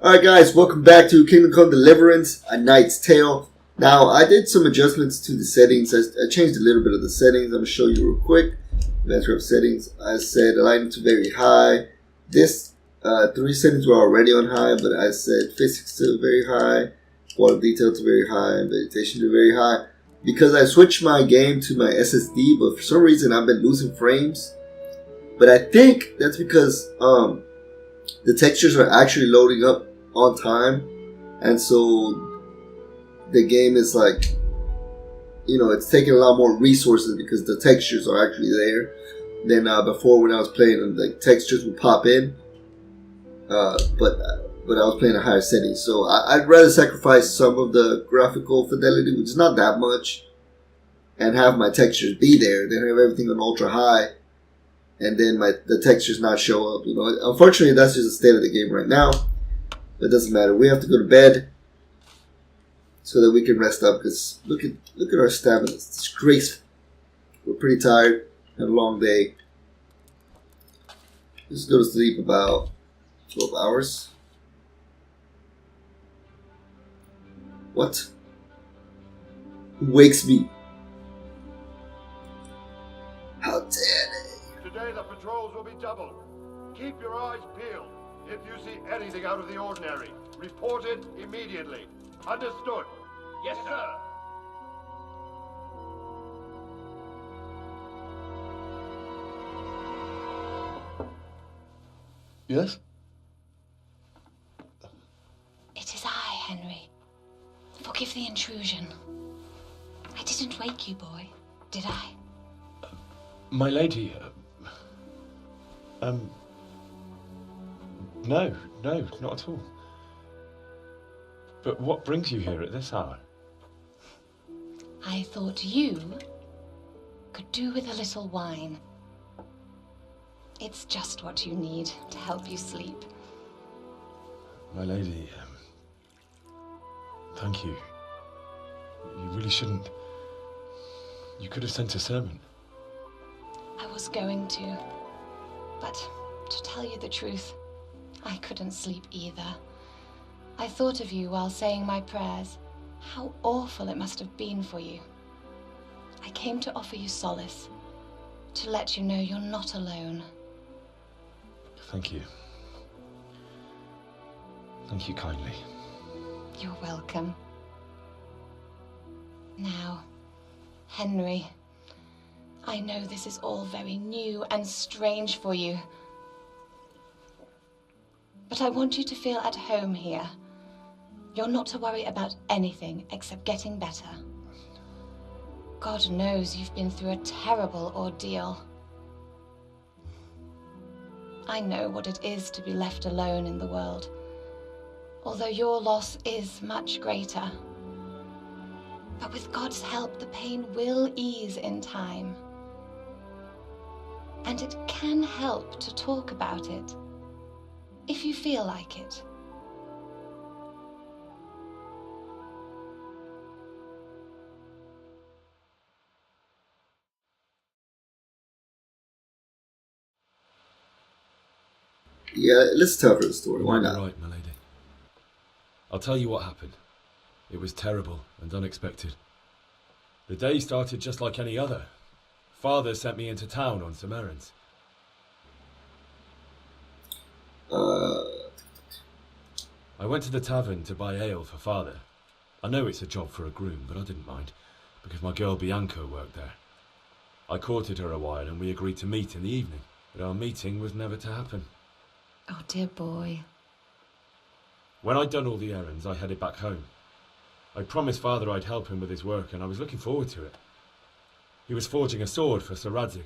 Alright guys, welcome back to Kingdom Come Deliverance, A Knight's Tale. Now, I did some adjustments to the settings. I changed a little bit of the settings. I'm going to show you real quick. Advanced Rep settings. I said align to very high. This, three settings were already on high, but I said physics to very high, water detail to very high, and vegetation to very high. Because I switched my game to my SSD, but for some reason I've been losing frames. But I think that's because the textures are actually loading up on time, and so the game is like, you know, it's taking a lot more resources because the textures are actually there than before when I was playing them. The textures would pop in, but I was playing a higher setting, so I'd rather sacrifice some of the graphical fidelity, which is not that much, and have my textures be there than have everything on ultra high and then the textures not show up. You know, unfortunately, that's just the state of the game right now. But it doesn't matter. We have to go to bed so that we can rest up. Because look at our stamina. It's disgraceful. We're pretty tired. Had a long day. Just go to sleep about 12 hours. What? Who wakes me? How dare they? Today the patrols will be doubled. Keep your eyes peeled. If you see anything out of the ordinary, report it immediately. Understood? Yes, sir. Yes? It is I, Henry. Forgive the intrusion. I didn't wake you, boy, did I? My lady, No, not at all. But what brings you here at this hour? I thought you could do with a little wine. It's just what you need to help you sleep. My lady, thank you. You really shouldn't. You could have sent a servant. I was going to, but to tell you the truth, I couldn't sleep either. I thought of you while saying my prayers. How awful it must have been for you. I came to offer you solace, to let you know you're not alone. Thank you. Thank you kindly. You're welcome. Now, Henry, I know this is all very new and strange for you. But I want you to feel at home here. You're not to worry about anything except getting better. God knows you've been through a terrible ordeal. I know what it is to be left alone in the world, although your loss is much greater. But with God's help, the pain will ease in time. And it can help to talk about it, if you feel like it. Yeah, let's tell her the story. You Why might be not? right, my lady. I'll tell you what happened. It was terrible and unexpected. The day started just like any other. Father sent me into town on some errands. I went to the tavern to buy ale for Father. I know it's a job for a groom, but I didn't mind, because my girl Bianca worked there. I courted her a while and we agreed to meet in the evening, but our meeting was never to happen. Oh, dear boy. When I'd done all the errands, I headed back home. I promised Father I'd help him with his work, and I was looking forward to it. He was forging a sword for Sir Radzig.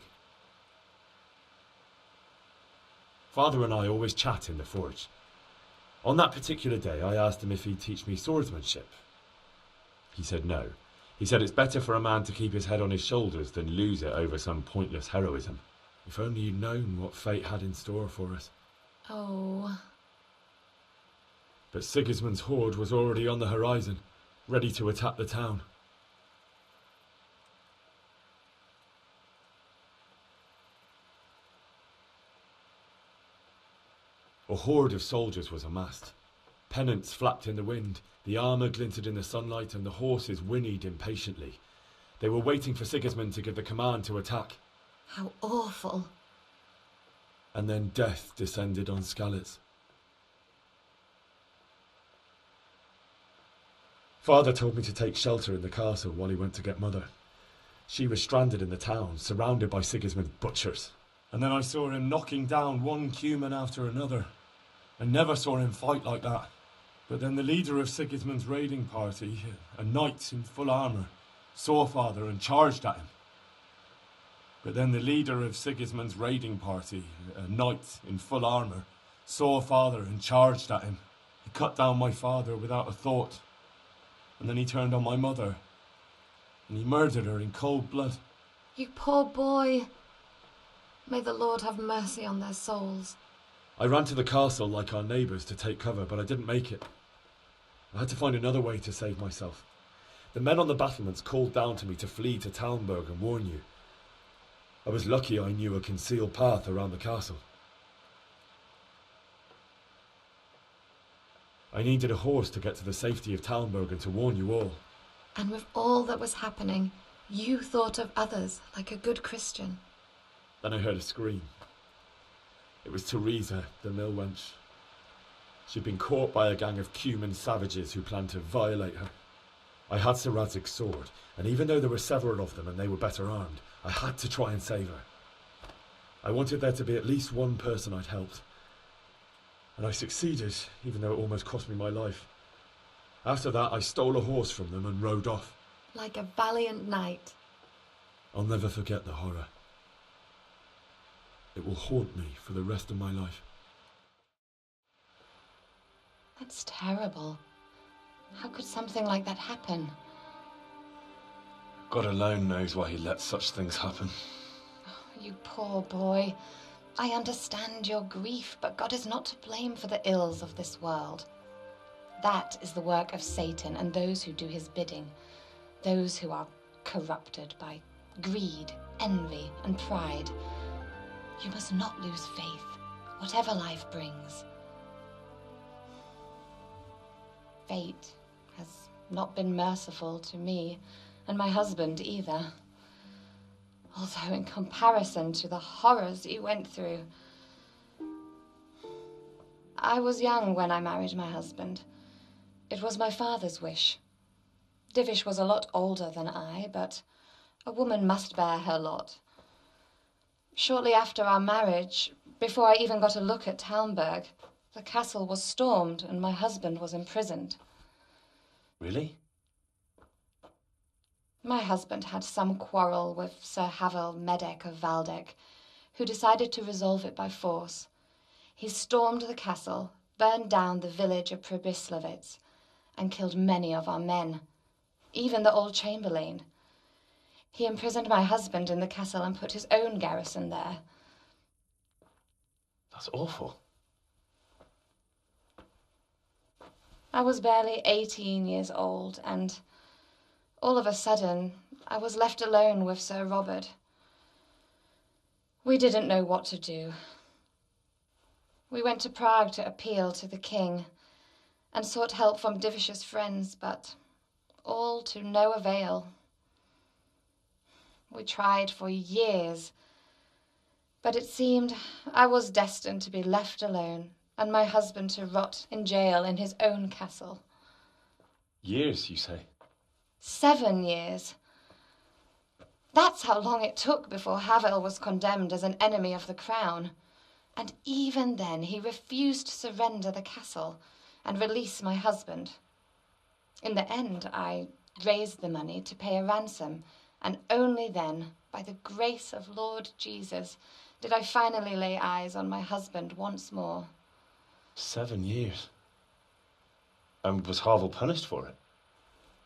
Father and I always chat in the forge. On that particular day, I asked him if he'd teach me swordsmanship. He said no. He said it's better for a man to keep his head on his shoulders than lose it over some pointless heroism. If only you'd known what fate had in store for us. Oh. But Sigismund's horde was already on the horizon, ready to attack the town. A horde of soldiers was amassed. Pennants flapped in the wind, the armour glinted in the sunlight, and the horses whinnied impatiently. They were waiting for Sigismund to give the command to attack. How awful. And then death descended on Skallitz. Father told me to take shelter in the castle while he went to get Mother. She was stranded in the town, surrounded by Sigismund's butchers. And then I saw him knocking down one Cuman after another. I never saw him fight like that. But then the leader of Sigismund's raiding party, a knight in full armour, saw Father and charged at him. But then the leader of Sigismund's raiding party, a knight in full armour, saw Father and charged at him. He cut down my father without a thought. And then he turned on my mother. And he murdered her in cold blood. You poor boy. May the Lord have mercy on their souls. I ran to the castle like our neighbours to take cover, but I didn't make it. I had to find another way to save myself. The men on the battlements called down to me to flee to Talmberg and warn you. I was lucky I knew a concealed path around the castle. I needed a horse to get to the safety of Talmberg and to warn you all. And with all that was happening, you thought of others like a good Christian. Then I heard a scream. It was Teresa, the mill wench. She'd been caught by a gang of Cuman savages who planned to violate her. I had Sir Radzig's sword, and even though there were several of them and they were better armed, I had to try and save her. I wanted there to be at least one person I'd helped. And I succeeded, even though it almost cost me my life. After that, I stole a horse from them and rode off. Like a valiant knight. I'll never forget the horror. It will haunt me for the rest of my life. That's terrible. How could something like that happen? God alone knows why he lets such things happen. Oh, you poor boy. I understand your grief, but God is not to blame for the ills of this world. That is the work of Satan and those who do his bidding. Those who are corrupted by greed, envy, and pride. You must not lose faith, whatever life brings. Fate has not been merciful to me, and my husband either. Although in comparison to the horrors you went through. I was young when I married my husband. It was my father's wish. Divish was a lot older than I, but a woman must bear her lot. Shortly after our marriage, before I even got a look at Talmberg, the castle was stormed and my husband was imprisoned. Really? My husband had some quarrel with Sir Havel Medek of Valdek, who decided to resolve it by force. He stormed the castle, burned down the village of Pribyslavitz, and killed many of our men, even the old chamberlain. He imprisoned my husband in the castle and put his own garrison there. That's awful. I was barely 18 years old, and all of a sudden, I was left alone with Sir Robert. We didn't know what to do. We went to Prague to appeal to the king and sought help from Divish's friends, but all to no avail. We tried for years, but it seemed I was destined to be left alone and my husband to rot in jail in his own castle. Years, you say? 7 years. That's how long it took before Havel was condemned as an enemy of the crown. And even then he refused to surrender the castle and release my husband. In the end, I raised the money to pay a ransom, and only then, by the grace of Lord Jesus, did I finally lay eyes on my husband once more. 7 years? And was Havel punished for it?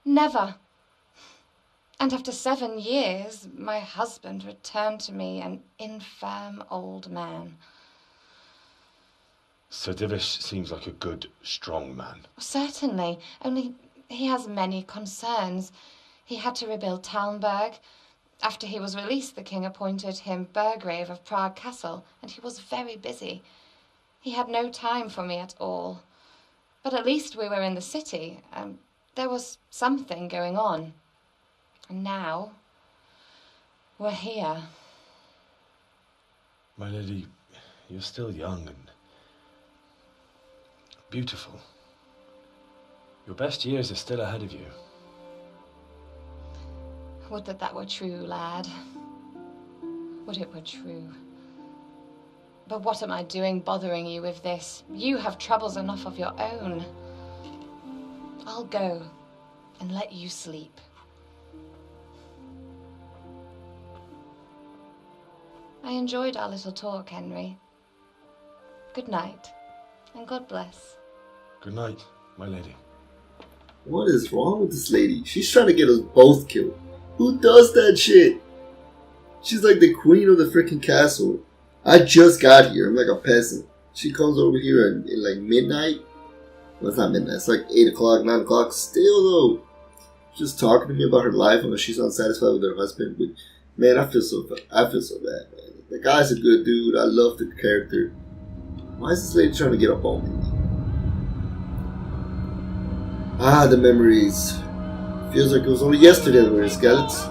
Never. And after 7 years, my husband returned to me an infirm old man. Sir Divish seems like a good, strong man. Certainly, only he has many concerns. He had to rebuild Talmberg. After he was released, the king appointed him Burgrave of Prague Castle, and he was very busy. He had no time for me at all. But at least we were in the city. There was something going on. And now, we're here. My lady, you're still young and beautiful. Your best years are still ahead of you. Would that were true, lad. Would it were true. But what am I doing bothering you with this? You have troubles enough of your own. I'll go and let you sleep. I enjoyed our little talk, Henry. Good night, and God bless. Good night, my lady. What is wrong with this lady? She's trying to get us both killed. Who does that shit? She's like the queen of the freaking castle. I just got here. I'm like a peasant. She comes over here in like midnight. Well, it's not midnight. It's like 8 o'clock, 9 o'clock. Still, though, just talking to me about her life and she's unsatisfied with her husband. But, man, I feel so bad, man. The guy's a good dude. I love the character. Why is this lady trying to get up on me? Ah, the memories. Feels like it was only yesterday that we were in Skallitz.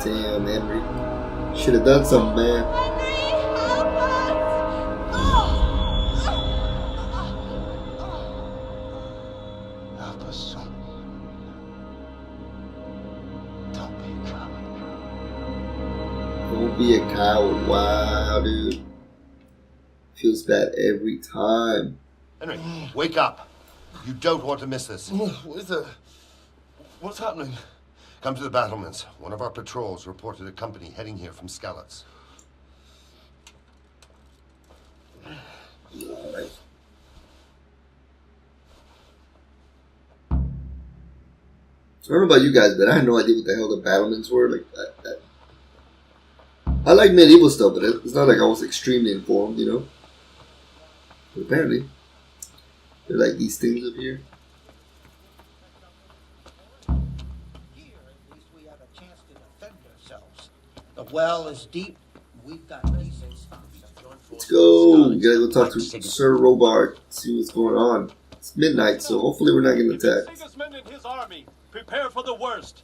Damn, Henry. Should have done something, man. Help us, son. Don't be a coward. Don't be a coward. Wow, dude. Feels bad every time. Henry, wake up. You don't want to miss this. What is it? What's happening? Come to the battlements. One of our patrols reported a company heading here from Skallitz. Alright. I don't know about you guys, but I had no idea what the hell the battlements were. Like that. I like medieval stuff, but it's not like I was extremely informed, you know. But apparently, they're like these things up here. The well is deep. We've got decent stuff. Let's go. We gotta go talk to Sir Robart, see what's going on. It's midnight, so hopefully we're not getting attacked. Sigismund and his army, prepare for the worst.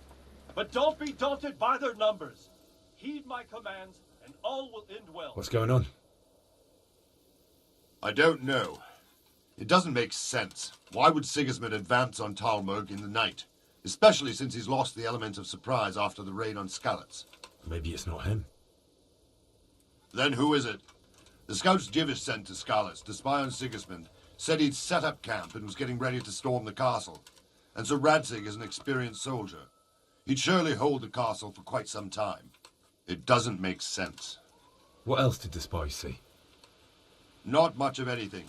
But don't be daunted by their numbers. Heed my commands, and all will end well. What's going on? I don't know. It doesn't make sense. Why would Sigismund advance on Talmberg in the night? Especially since he's lost the element of surprise after the raid on Skallitz. Maybe it's not him. Then who is it? The scouts Jivish sent to Skallitz to spy on Sigismund said he'd set up camp and was getting ready to storm the castle. And so Radzig is an experienced soldier. He'd surely hold the castle for quite some time. It doesn't make sense. What else did the spies see? Not much of anything.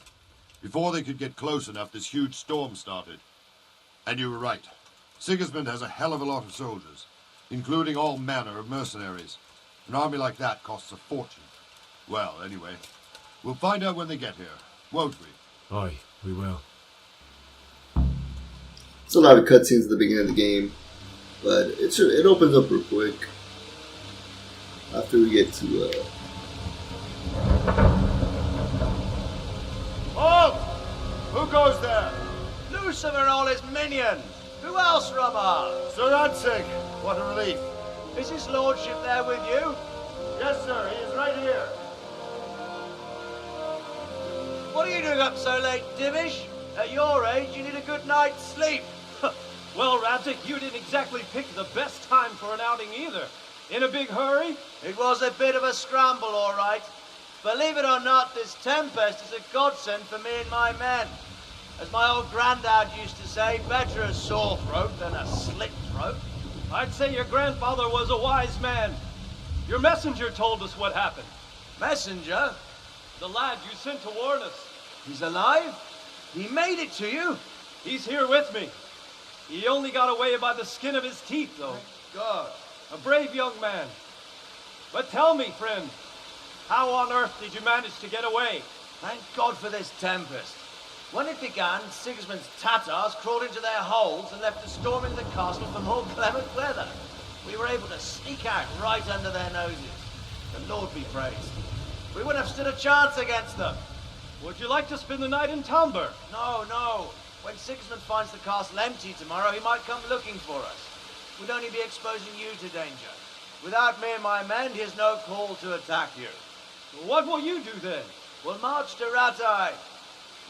Before they could get close enough, this huge storm started. And you were right. Sigismund has a hell of a lot of soldiers, including all manner of mercenaries. An army like that costs a fortune. Well, anyway, we'll find out when they get here, won't we? Aye, we will. It's a lot of cutscenes at the beginning of the game, but it opens up real quick after we get to Halt! Who goes there? Lucifer and all his minions. Who else, Robert? Sir Radzig. What a relief. Is his lordship there with you? Yes, sir. He is right here. What are you doing up so late, Divish? At your age, you need a good night's sleep. Well, Radzig, you didn't exactly pick the best time for an outing either. In a big hurry? It was a bit of a scramble, all right. Believe it or not, this tempest is a godsend for me and my men. As my old granddad used to say, better a sore throat than a slit throat. I'd say your grandfather was a wise man. Your messenger told us what happened. Messenger? The lad you sent to warn us. He's alive? He made it to you? He's here with me. He only got away by the skin of his teeth, though. God. A brave young man. But tell me, friend, how on earth did you manage to get away? Thank God for this tempest. When it began, Sigismund's Tatars crawled into their holes and left us storming the castle for more clement weather. We were able to sneak out right under their noses. The Lord be praised. We wouldn't have stood a chance against them. Would you like to spend the night in Tomber? No, no. When Sigismund finds the castle empty tomorrow, he might come looking for us. We'd only be exposing you to danger. Without me and my men, he has no call to attack you. What will you do then? We'll march to Ratai.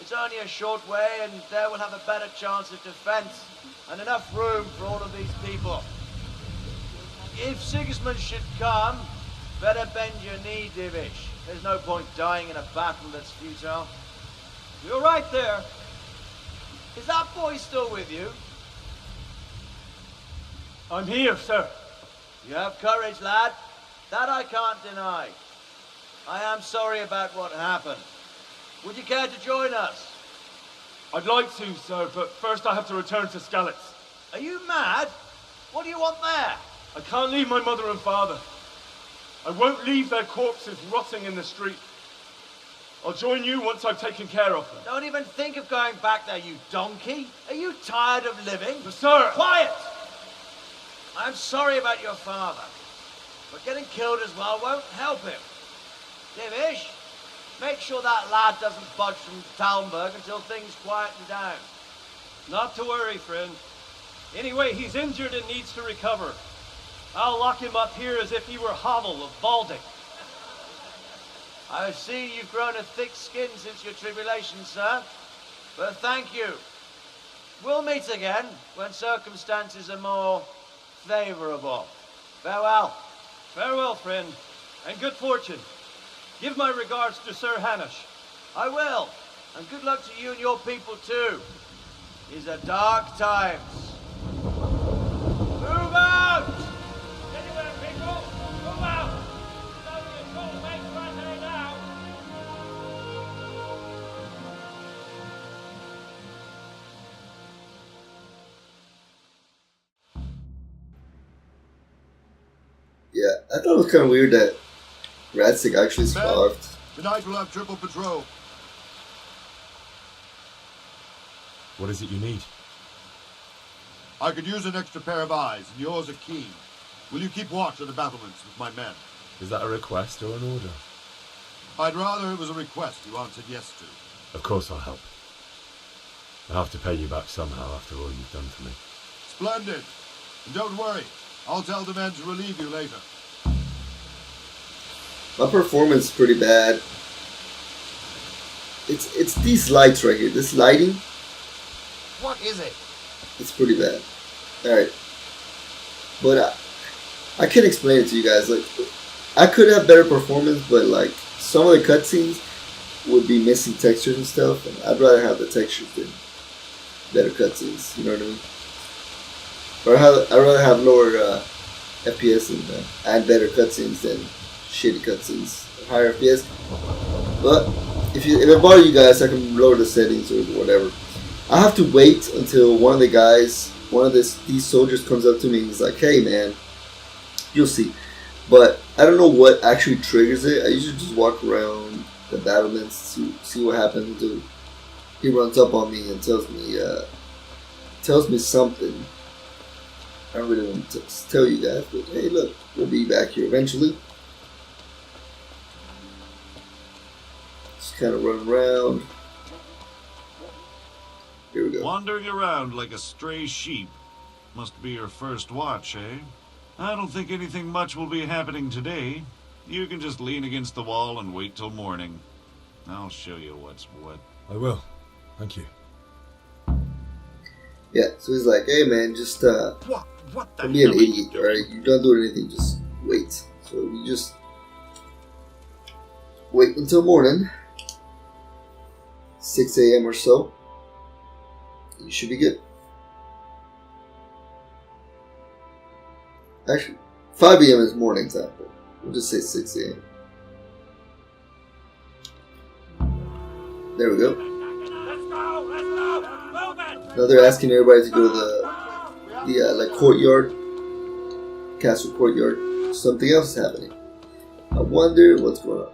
It's only a short way, and there we'll have a better chance of defense and enough room for all of these people. If Sigismund should come, better bend your knee, Divish. There's no point dying in a battle that's futile. You're right there. Is that boy still with you? I'm here, sir. You have courage, lad. That I can't deny. I am sorry about what happened. Would you care to join us? I'd like to, sir, but first I have to return to Skallitz. Are you mad? What do you want there? I can't leave my mother and father. I won't leave their corpses rotting in the street. I'll join you once I've taken care of them. Don't even think of going back there, you donkey. Are you tired of living? But sir! Quiet! I'm sorry about your father, but getting killed as well won't help him. Divish, make sure that lad doesn't budge from Talmberg until things quieten down. Not to worry, friend. Anyway, he's injured and needs to recover. I'll lock him up here as if he were Havel of Balding. I see you've grown a thick skin since your tribulation, sir. But thank you. We'll meet again when circumstances are more favorable. Farewell. Farewell, friend, and good fortune. Give my regards to Sir Hanush. I will. And good luck to you and your people too. These are dark times. Move out! Anywhere, people! Move out! It's only a short way to Rattay now. Yeah, I thought it was kind of weird that Ratsig actually starved. Tonight we'll have triple patrol. What is it you need? I could use an extra pair of eyes, and yours are keen. Will you keep watch at the battlements with my men? Is that a request or an order? I'd rather it was a request you answered yes to. Of course I'll help. I'll have to pay you back somehow after all you've done for me. Splendid. And don't worry, I'll tell the men to relieve you later. My performance is pretty bad. It's these lights right here. This lighting. What is it? It's pretty bad. Alright. But I can't explain it to you guys. Like, I could have better performance, but like some of the cutscenes would be missing textures and stuff, and I'd rather have the textures than better cutscenes. You know what I mean? Or I'd rather have lower FPS and better cutscenes than shitty cutscenes, higher FPS. But if it bothers you guys, I can lower the settings or whatever. I have to wait until one of the guys, these soldiers comes up to me and he's like, "Hey man, you'll see." But I don't know what actually triggers it. I usually just walk around the battlements to see what happens until he runs up on me and tells me something. I don't really want to tell you guys, but hey, look, we'll be back here eventually. Just kind of run around. Here we go. Wandering around like a stray sheep. Must be your first watch, eh? I don't think anything much will be happening today. You can just lean against the wall and wait till morning. I'll show you what's what. I will. Thank you. Yeah, so he's like, "Hey man, just What the don't be an hell are you idiot, doing? alright? You don't do anything, just wait." So we just wait until morning, 6 a.m. or so. You should be good. Actually, 5 a.m. is morning time, but we'll just say 6 a.m. There we go. Let's go! Let's go! Move it! Now they're asking everybody to go to the like courtyard, castle courtyard. Something else is happening. I wonder what's going on.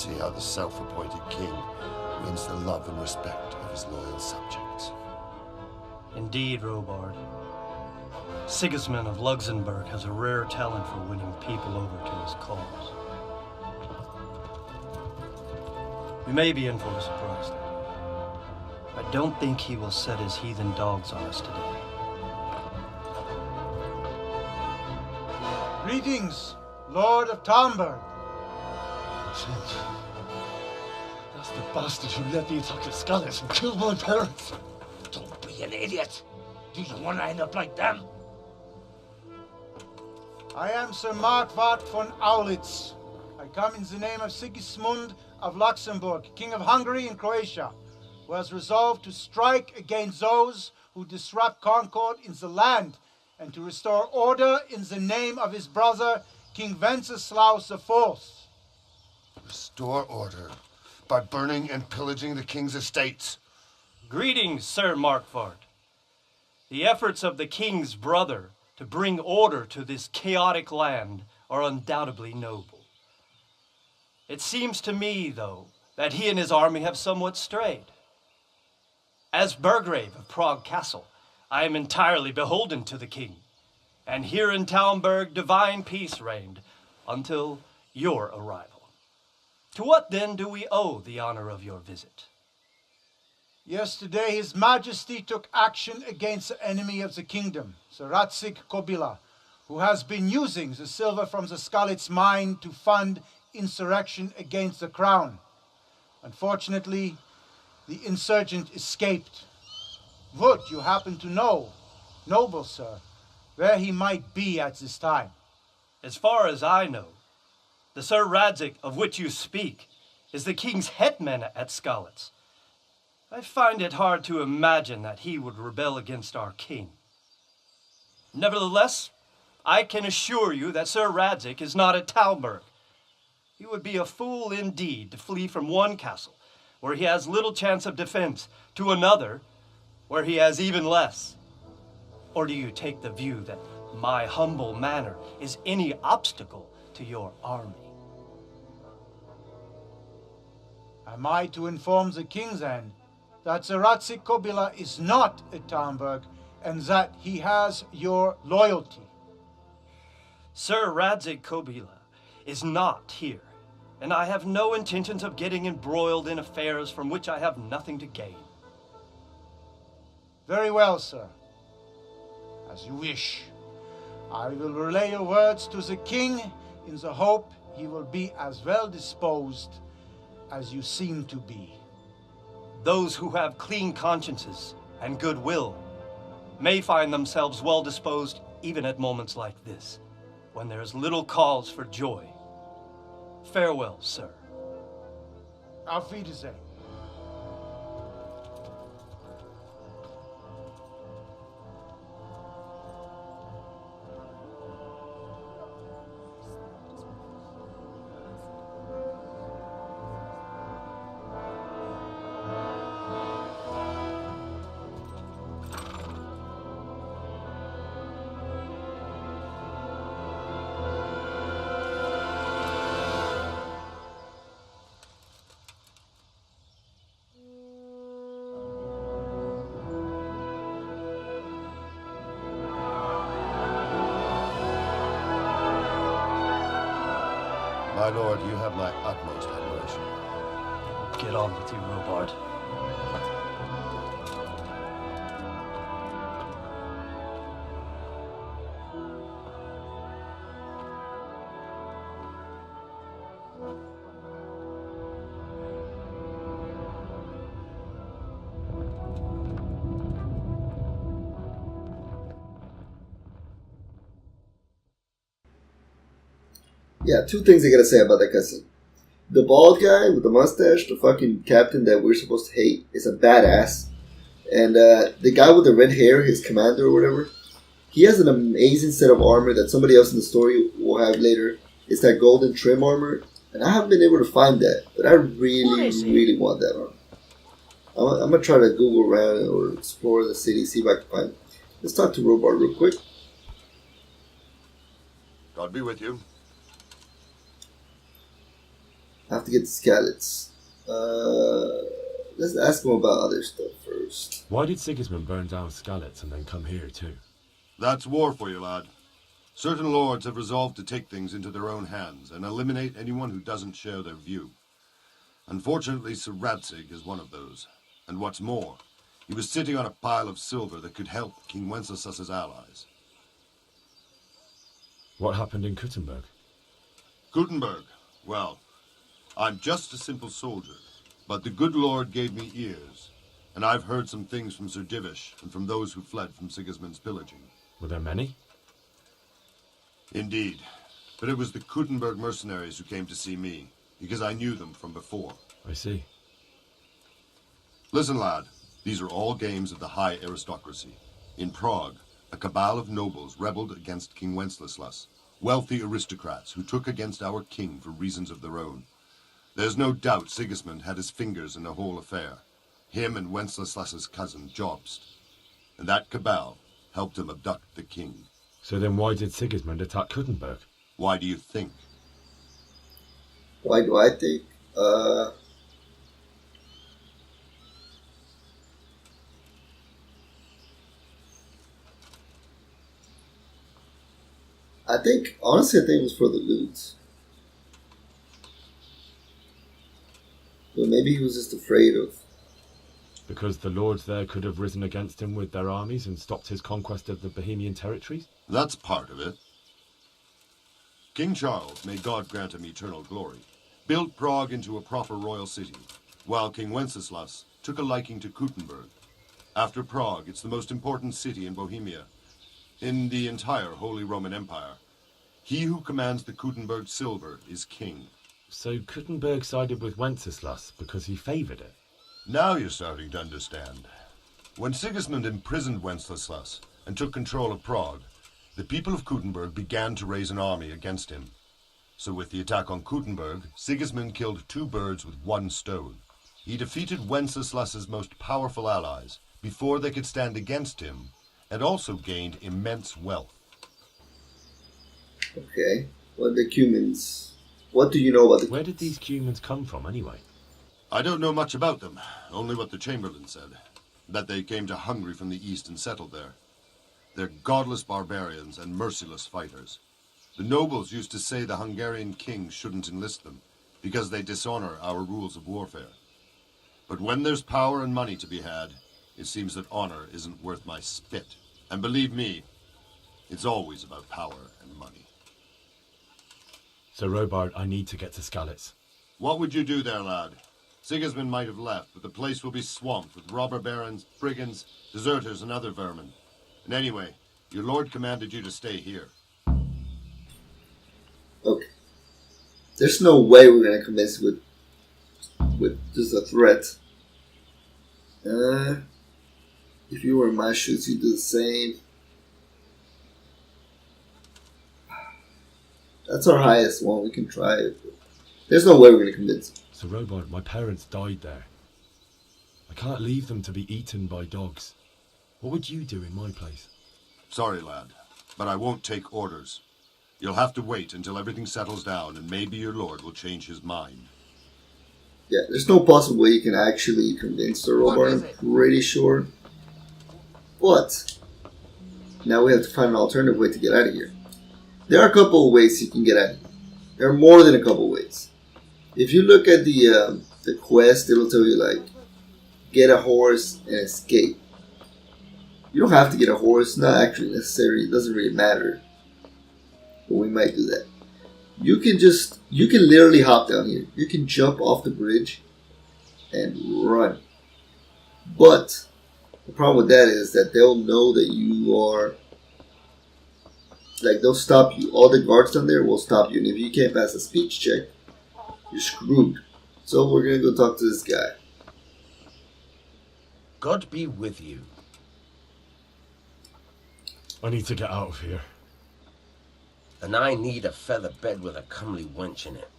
see how the self-appointed king wins the love and respect of his loyal subjects. Indeed, Robard. Sigismund of Luxembourg has a rare talent for winning people over to his cause. We may be in for a surprise, though. I don't think he will set his heathen dogs on us today. Greetings, Lord of Talmberg. That's the bastard who led the attack at Skallitz and killed my parents. Don't be an idiot. Do you want to end up like them? I am Sir Markwart von Aulitz. I come in the name of Sigismund of Luxembourg, King of Hungary and Croatia, who has resolved to strike against those who disrupt concord in the land and to restore order in the name of his brother, King Wenceslaus IV. Restore order by burning and pillaging the king's estates. Greetings, Sir Markwart. The efforts of the king's brother to bring order to this chaotic land are undoubtedly noble. It seems to me, though, that he and his army have somewhat strayed. As Burgrave of Prague Castle, I am entirely beholden to the king, and here in Talmberg divine peace reigned until your arrival. To what then do we owe the honor of your visit? Yesterday his majesty took action against the enemy of the kingdom, Sir Radzig Kobyla, who has been using the silver from the Skallitz mine to fund insurrection against the crown. Unfortunately, the insurgent escaped. Would you happen to know, noble sir, where he might be at this time? As far as I know, the Sir Radzig of which you speak is the king's hetman at Skallitz. I find it hard to imagine that he would rebel against our king. Nevertheless, I can assure you that Sir Radzig is not at Talmberg. He would be a fool indeed to flee from one castle, where he has little chance of defense, to another, where he has even less. Or do you take the view that my humble manner is any obstacle to your army? Am I to inform the king then that Sir Radzig Kobyla is not at Talmberg and that he has your loyalty? Sir Radzig Kobyla is not here, and I have no intentions of getting embroiled in affairs from which I have nothing to gain. Very well, sir. As you wish. I will relay your words to the king in the hope he will be as well disposed as you seem to be. Those who have clean consciences and goodwill may find themselves well disposed even at moments like this, when there is little cause for joy. Farewell, sir. Auf Wiedersehen. My lord, you have my utmost admiration. Get on with you, Robard. Yeah, two things I gotta say about that cutscene. The bald guy with the mustache, the fucking captain that we're supposed to hate, is a badass. And the guy with the red hair, his commander or whatever, he has an amazing set of armor that somebody else in the story will have later. It's that golden trim armor. And I haven't been able to find that. But I really want that armor. I'm going to try to Google around or explore the city, see if I can find it. Let's talk to Robard real quick. God be with you. I have to get to Skallitz. Let's ask him about other stuff first. Why did Sigismund burn down Skallitz and then come here too? That's war for you, lad. Certain lords have resolved to take things into their own hands and eliminate anyone who doesn't share their view. Unfortunately, Sir Radzig is one of those. And what's more, he was sitting on a pile of silver that could help King Wenceslas's allies. What happened in Kuttenberg? Kuttenberg? Well, I'm just a simple soldier, but the good Lord gave me ears, and I've heard some things from Sir Divish and from those who fled from Sigismund's pillaging. Were there many? Indeed, but it was the Kuttenberg mercenaries who came to see me, because I knew them from before. I see. Listen, lad, these are all games of the high aristocracy. In Prague, a cabal of nobles rebelled against King Wenceslas, wealthy aristocrats who took against our king for reasons of their own. There's no doubt Sigismund had his fingers in the whole affair. Him and Wenceslas's cousin, Jobst. And that cabal helped him abduct the king. So then why did Sigismund attack Kuttenberg? Why do you think? Why do I think? Honestly, I think it was for the loot. But maybe he was just afraid of... Because the lords there could have risen against him with their armies and stopped his conquest of the Bohemian territories? That's part of it. King Charles, may God grant him eternal glory, built Prague into a proper royal city, while King Wenceslas took a liking to Kuttenberg. After Prague, it's the most important city in Bohemia, in the entire Holy Roman Empire. He who commands the Kuttenberg silver is king. So Kuttenberg sided with Wenceslas because he favoured it? Now you're starting to understand. When Sigismund imprisoned Wenceslas and took control of Prague, the people of Kuttenberg began to raise an army against him. So with the attack on Kuttenberg, Sigismund killed 2 birds with 1 stone. He defeated Wenceslas's most powerful allies before they could stand against him, and also gained immense wealth. Okay. What the Cumans? What do you know about the... Where did these Cumans come from anyway? I don't know much about them, only what the Chamberlain said. That they came to Hungary from the east and settled there. They're godless barbarians and merciless fighters. The nobles used to say the Hungarian king shouldn't enlist them, because they dishonor our rules of warfare. But when there's power and money to be had, it seems that honor isn't worth my spit. And believe me, it's always about power and money. So Robard, I need to get to Skallitz. What would you do there, lad? Sigismund might have left, but the place will be swamped with robber barons, brigands, deserters, and other vermin. And anyway, your lord commanded you to stay here. Okay. There's no way we're gonna convince with just a threat. If you were in my shoes, you'd do the same. That's our highest one. We can try it. But there's no way we're gonna convince him. So Robard, my parents died there. I can't leave them to be eaten by dogs. What would you do in my place? Sorry, lad, but I won't take orders. You'll have to wait until everything settles down, and maybe your lord will change his mind. Yeah, there's no possible way you can actually convince the Robard, I'm pretty sure. But now we have to find an alternative way to get out of here. There are a couple of ways you can get out of here. There are more than a couple of ways. If you look at the quest, it'll tell you like, get a horse and escape. You don't have to get a horse, not actually necessary, it doesn't really matter. But we might do that. You can literally hop down here. You can jump off the bridge and run. But the problem with that is that they'll know that you are, like, they'll stop you. All the guards down there will stop you. And if you can't pass a speech check, you're screwed. So we're going to go talk to this guy. God be with you. I need to get out of here. And I need a feather bed with a comely wench in it.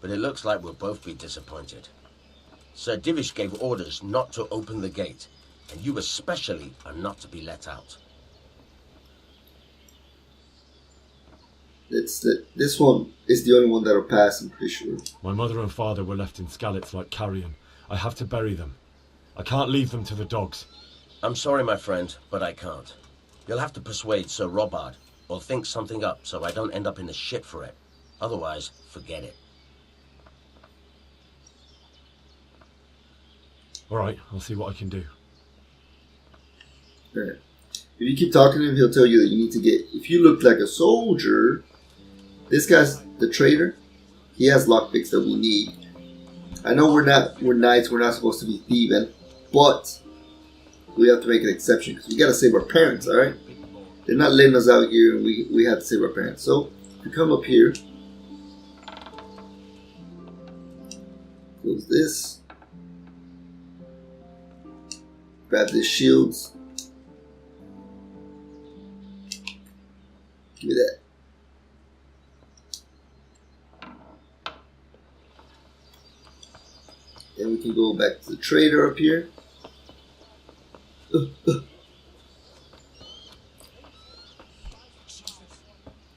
But it looks like we'll both be disappointed. Sir Divish gave orders not to open the gate, and you especially are not to be let out. This one is the only one that'll pass, I'm pretty sure. My mother and father were left in Skallitz like carrion. I have to bury them. I can't leave them to the dogs. I'm sorry, my friend, but I can't. You'll have to persuade Sir Robard, or think something up so I don't end up in the shit for it. Otherwise, forget it. Alright, I'll see what I can do. Alright. If you keep talking to him, he'll tell you that you need to get... If you look like a soldier... This guy's the trader. He has lockpicks that we need. I know we're knights, we're not supposed to be thieving, but we have to make an exception because we gotta save our parents, alright? They're not letting us out here and we have to save our parents. So, if you come up here, close this, grab the shields, give me that. Then we can go back to the trader up here.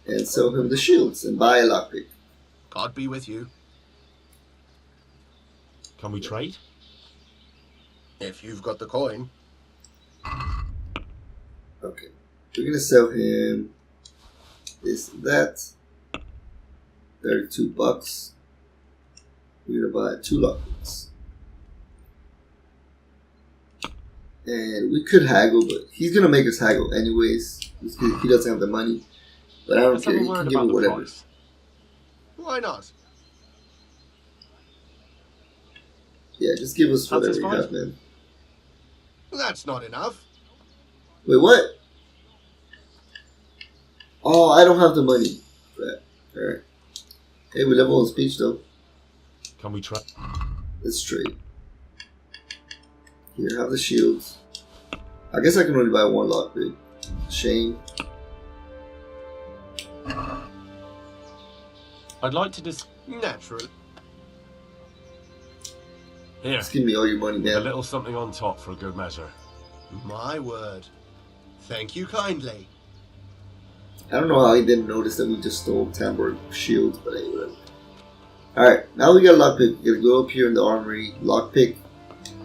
And sell him the shields and buy a lockpick. God be with you. Can we trade? If you've got the coin. Okay. We're gonna sell him this and that. $32. We're gonna buy 2 lockpicks. And we could haggle, but he's gonna make us haggle anyways. He doesn't have the money. But I don't care. He can give me whatever. Why not? Yeah, just give us whatever you have, man. That's not enough. Wait, what? Oh, I don't have the money. Alright. Hey, we level on speech though. Can we try? Let's trade. Here, have the shields. I guess I can only buy 1 lockpick. Shame. I'd like to just... Naturally. Here. Just give me all your money, man. A little something on top for a good measure. My word. Thank you kindly. I don't know how he didn't notice that we just stole Tambor's shield, but anyway. Alright, now we got a lockpick. We're gonna go up here in the armory, lockpick,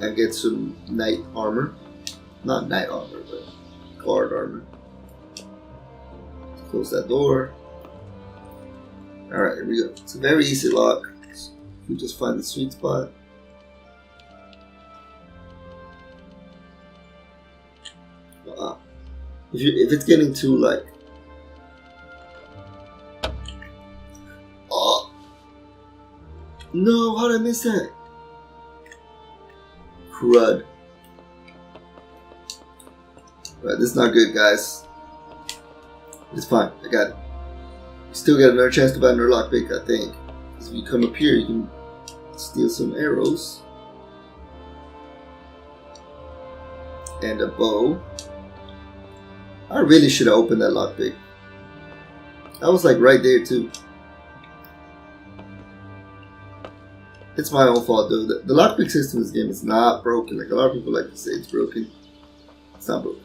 and get some knight armor. Not knight armor, but guard armor. Close that door. Alright, here we go. It's a very easy lock. We just find the sweet spot. If it's getting too like... Oh! No, how did I miss that? Crud. Alright, this is not good, guys. It's fine, I got it. You still got another chance to buy another lockpick, I think. Because if you come up here, you can steal some arrows. And a bow. I really should have opened that lockpick. I was like right there too. It's my own fault though. The lockpick system in this game is not broken. Like a lot of people like to say it's broken. It's not broken.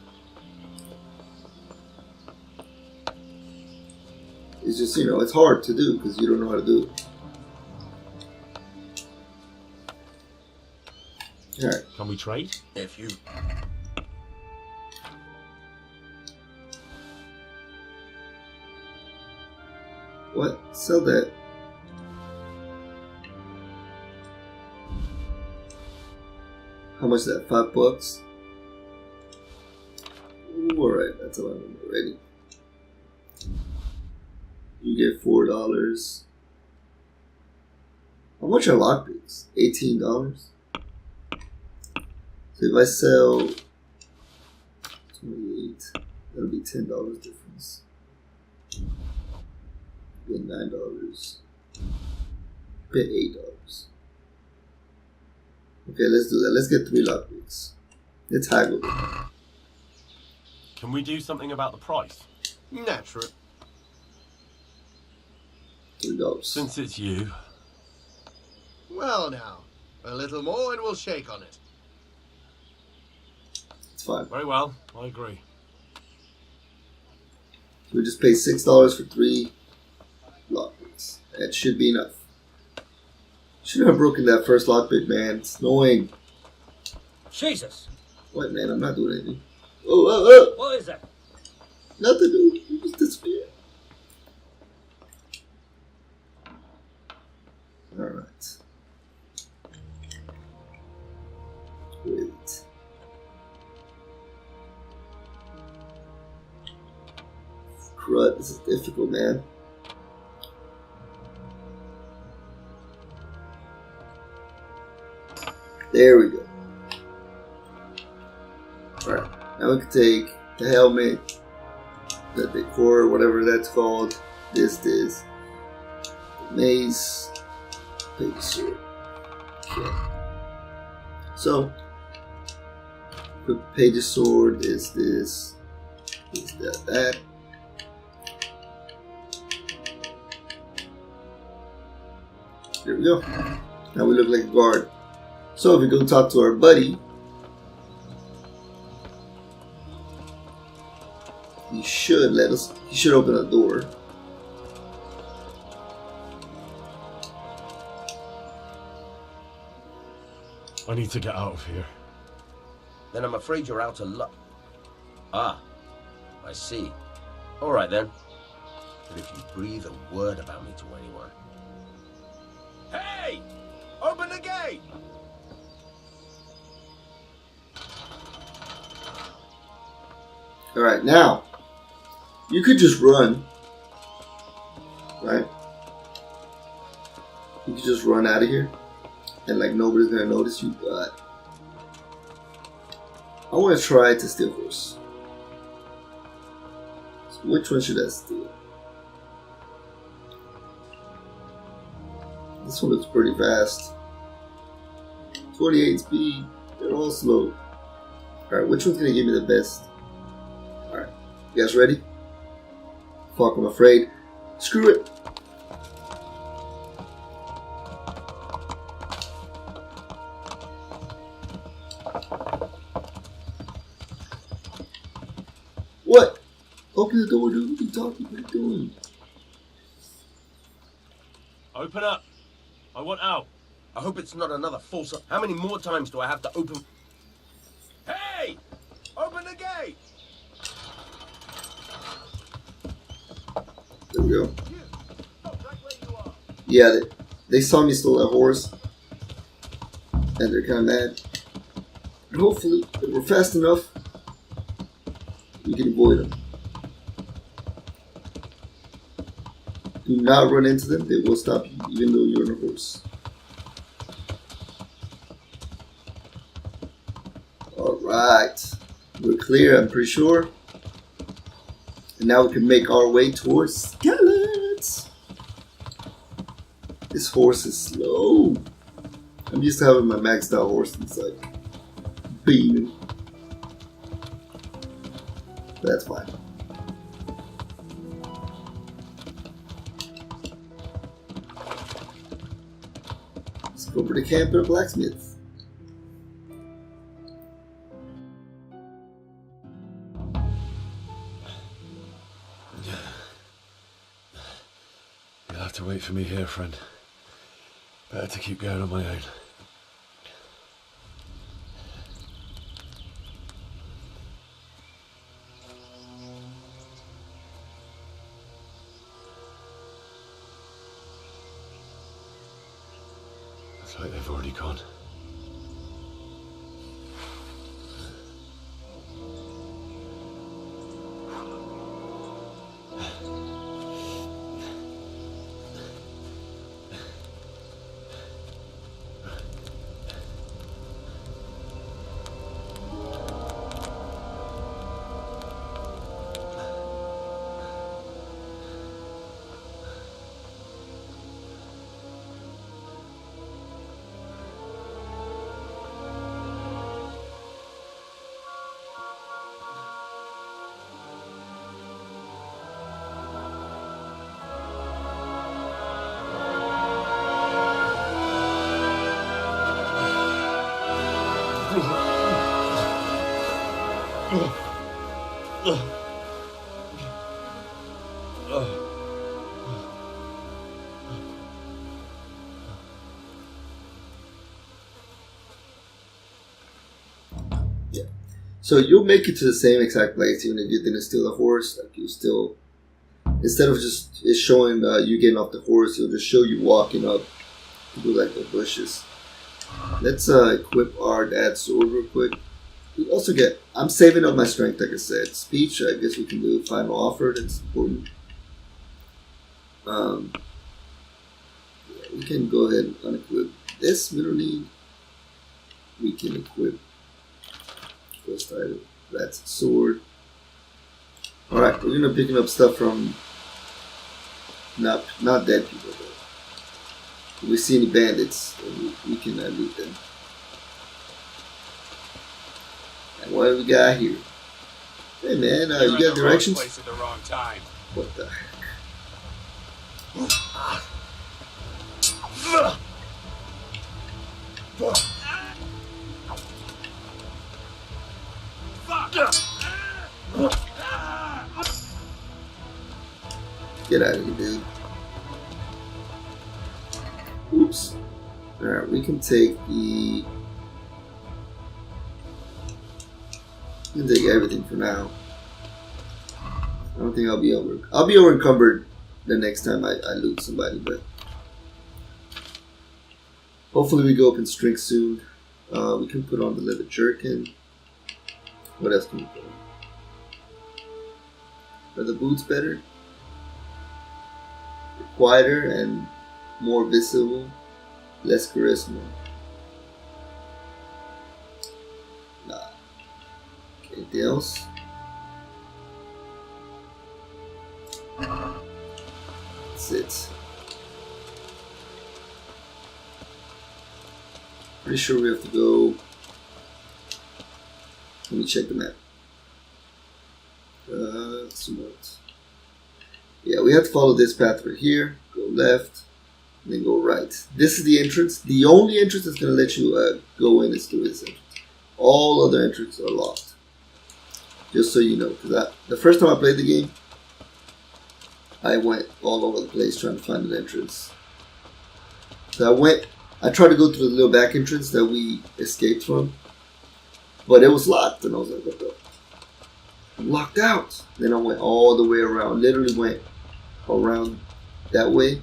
It's just, you know, it's hard to do because you don't know how to do it. Alright. Can we trade? If you... What? Sell that. How much is that? $5? Alright, that's a lot of money already. You get $4. How much are lockpicks? $18. So if I sell 28, that'll be $10 difference. Get $9. Pay $8. Okay, let's do that. Let's get 3 lockpicks. Let's haggle. Can we do something about the price? Naturally. $3. Since it's you. Well now, a little more and we'll shake on it. It's fine. Very well, I agree. We just pay $6 for 3 lockpicks. That should be enough. Shouldn't have broken that first lockpick, man. It's annoying. Jesus! What, man? I'm not doing anything. Oh. What is that? Nothing, dude. You just disappeared. Alright. Wait. Crud, this is difficult, man. There we go. Alright, now we can take the helmet, the decor, whatever that's called, this, the mace, take the sword. Okay. So, quick page's sword is this, that. There we go. Now we look like a guard. So if we go talk to our buddy, he should let us. He should open a door. I need to get out of here. Then I'm afraid you're out of luck. Ah, I see. All right then. But if you breathe a word about me to anyone... Hey! Open the gate! Alright, now, you could just run, right? You could just run out of here, and like nobody's gonna notice you, but I want to try to steal horse. So which one should I steal? This one looks pretty fast. 28 speed, they're all slow. Alright, which one's gonna give me the best? Alright, you guys ready? Fuck, I'm afraid. Screw it. What? Open the door, dude. What are you talking? What are you doing? Open up. I want out. I hope it's not another false... How many more times do I have to open... Hey! Open the gate! There we go. Yeah, they saw me steal that horse. And they're kind of mad. But hopefully, if we're fast enough, we can avoid them. Do not run into them. They will stop you, even though you're on a horse. Alright. We're clear, I'm pretty sure. And now we can make our way towards Skallitz. This horse is slow. I'm used to having my maxed out horse and it's like beaming. That's fine. Let's go over to camp at a blacksmith. You'll have to wait for me here, friend. Better to keep going on my own. Looks like they've already gone. So you'll make it to the same exact place even if you didn't steal the horse. Like you still, instead of just it showing you getting off the horse, it'll just show you walking up through like the bushes. Let's equip our dad's sword real quick. We also get, I'm saving up my strength like I said. Speech, I guess we can do final offer, that's important. Yeah, we can go ahead and unequip this, we don't need. We can equip first item, that's a sword. Alright, we're gonna picking up stuff from not dead people though. If we see any bandits, we can loot them. And what do we got here? Hey man, you got directions? Place at the wrong time. What the heck? Get out of here, dude. Oops. Alright, we can take the... We can take everything for now. I don't think I'll be over encumbered the next time I loot somebody, but hopefully we go up in strength soon. We can put on the leather jerkin. What else can we put on? Are the boots better? They're quieter and more visible, less charisma. Nah. Anything else? That's it. Pretty sure we have to go. Let me check the map. What? Yeah, we have to follow this path right here. Go left, and then go right. This is the entrance. The only entrance that's going to let you go in is through this entrance. All other entrances are locked. Just so you know, because the first time I played the game, I went all over the place trying to find an entrance. So I tried to go through the little back entrance that we escaped from, but it was locked, and I was like, what the? I'm locked out. Then I went all the way around, literally went around that way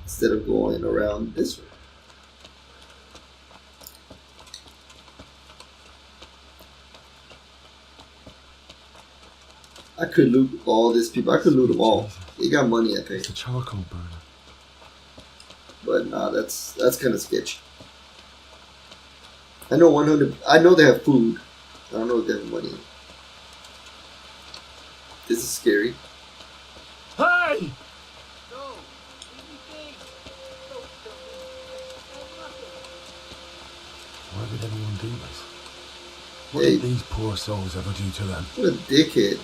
instead of going around this way. I could loot all these people. I could loot them all. They got money, I think. It's a charcoal burner. But nah, that's kind of sketchy. I know 100. I know they have food. I don't know if they have money. This is scary. Hey! Why would anyone do this? What Hey. did these poor souls ever do to them? What a dickhead.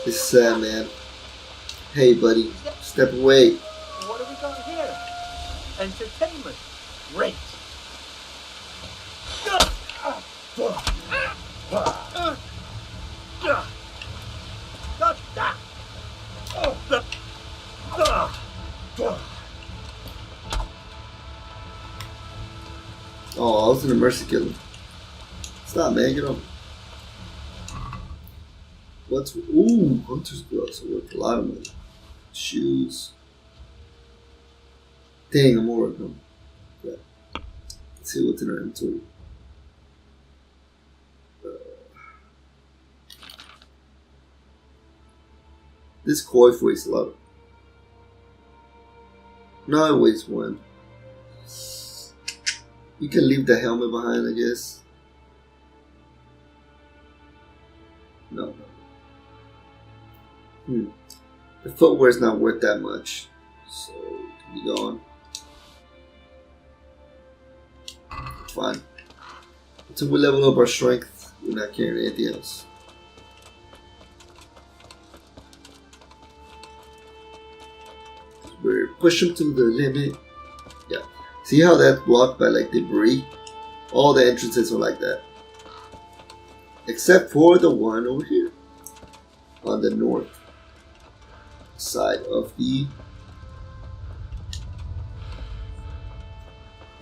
It's sad, man. Hey, buddy, step away. What have we got here? Entertainment. Great. Got that. Oh, I was in a mercy killing. Stop, man. Get on. What's Hunter's gloves are worth a lot of money. Shoes. Dang, I'm over them. Yeah. Let's see what's in our inventory. This coif weighs a lot. No, it weighs 1. You can leave the helmet behind, I guess. No. The footwear is not worth that much, so it can be gone. Fine. Until we level up our strength, we're not carrying anything else. We're pushing to the limit. Yeah. See how that's blocked by like debris? All the entrances are like that. Except for the one over here. On the north side of the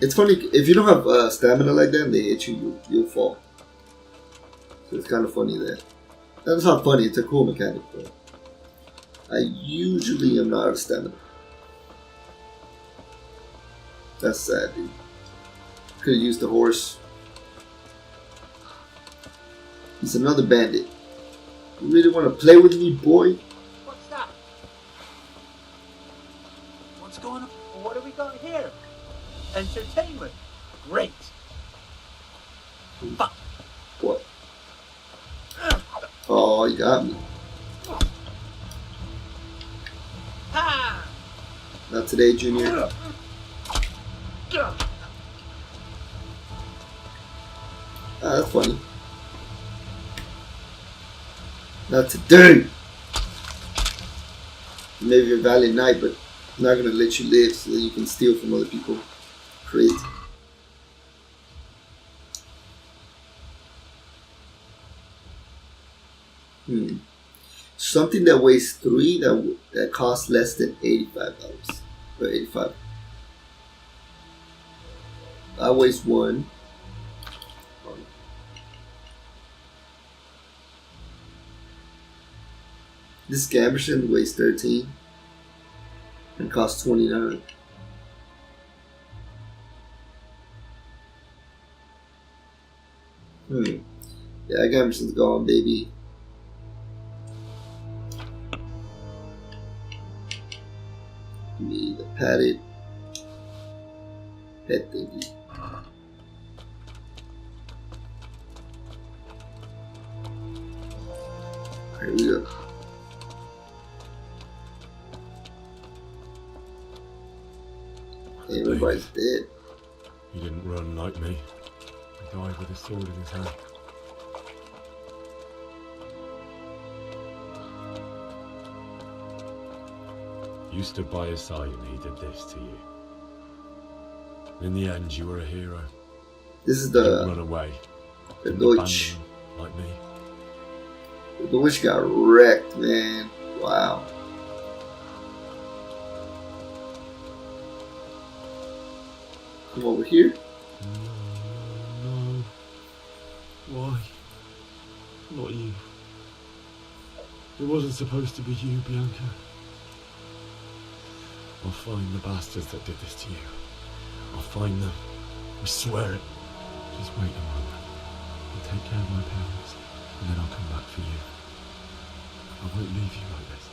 It's funny, if you don't have stamina like that and they hit you, you'll fall. So it's kind of funny that. That's not funny, it's a cool mechanic, but I usually am not out of stamina. That's sad, dude. Could have used the horse. He's another bandit. You really want to play with me, boy? What's that? What's going on? What have we got here? Entertainment. Great. Fuck. What? Oh, you got me. Ha! Not today, Junior. Ah, that's funny. Not today. Maybe you're a valiant knight, but I'm not gonna let you live so that you can steal from other people. Crazy. Something that weighs 3 that costs less than $85 or 85. I weighs 1. This Gamerson weighs 13 and costs 29. Yeah, Gamerson's gone, baby. Give me the padded head thingy. Here we go. Everybody's dead. He didn't run like me. He died with a sword in his hand. You stood by his side and he did this to you. In the end, you were a hero. This is you didn't run away. The Deutsch. Like me. The Deutsch got wrecked, man. Wow. Come over here. No. Why? Not you. It wasn't supposed to be you, Bianca. I'll find the bastards that did this to you. I'll find them. I swear it. Just wait a moment. I'll take care of my parents, and then I'll come back for you. I won't leave you like this.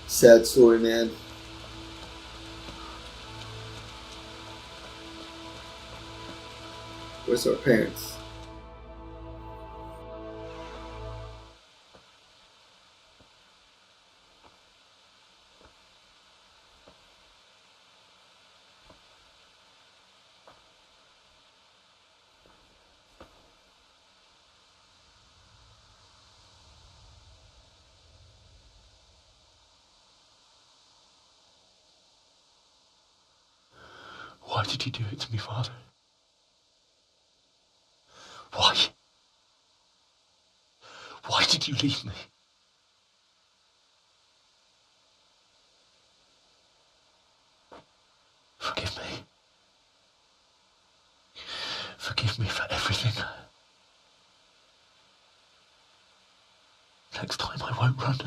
Sad story, man. Where's our parents? Why did you do it to me, Father? Why? Why did you leave me? Forgive me. Forgive me for everything. Next time I won't run.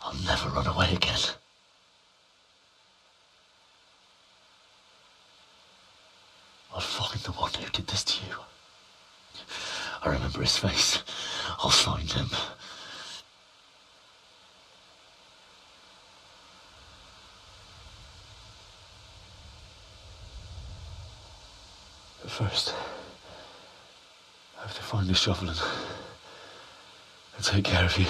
I'll never run away again. I'll find the one who did this to you. I remember his face. I'll find him. But first, I have to find the shovel and take care of you.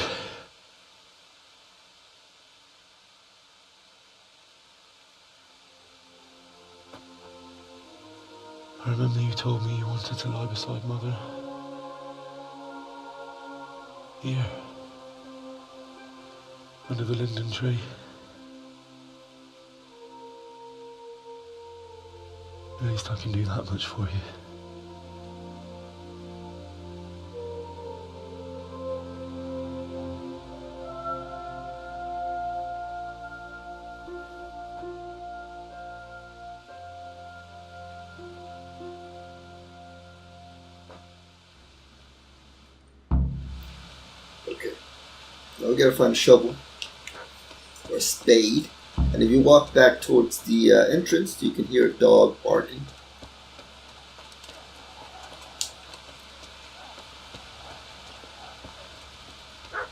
I remember you told me you wanted to lie beside Mother. Here. Under the linden tree. At least I can do that much for you. we gotta find a shovel or a spade. And if you walk back towards the entrance, you can hear a dog barking.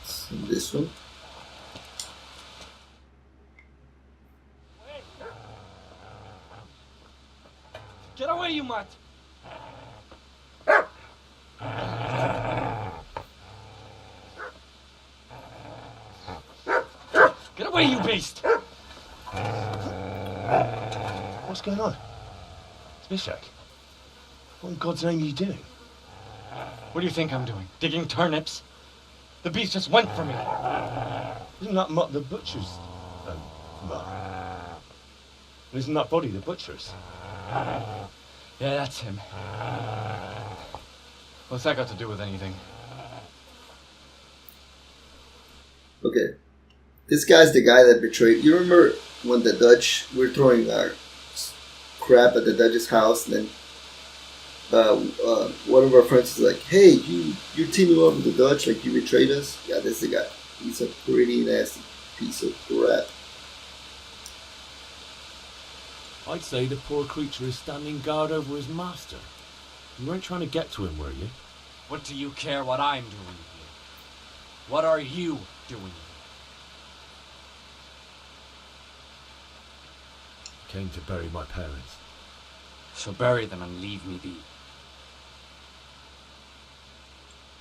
So this one. Get away, you mutt! Get away, you beast! What's going on? Zbyszek, what in God's name are you doing? What do you think I'm doing? Digging turnips? The beast just went for me. Isn't that Mutt the butcher's? Mutt. Isn't that body the butcher's? Yeah, that's him. What's that got to do with anything? Okay. This guy's the guy that betrayed. You remember when the Dutch were throwing crap at the Dutch's house, and then one of our friends was like, "Hey, you're teaming up with the Dutch, like you betrayed us." Yeah, this is the guy. He's a pretty nasty piece of crap. I'd say the poor creature is standing guard over his master. You weren't trying to get to him, were you? What do you care what I'm doing here? What are you doing here? Came to bury my parents. So bury them and leave me be.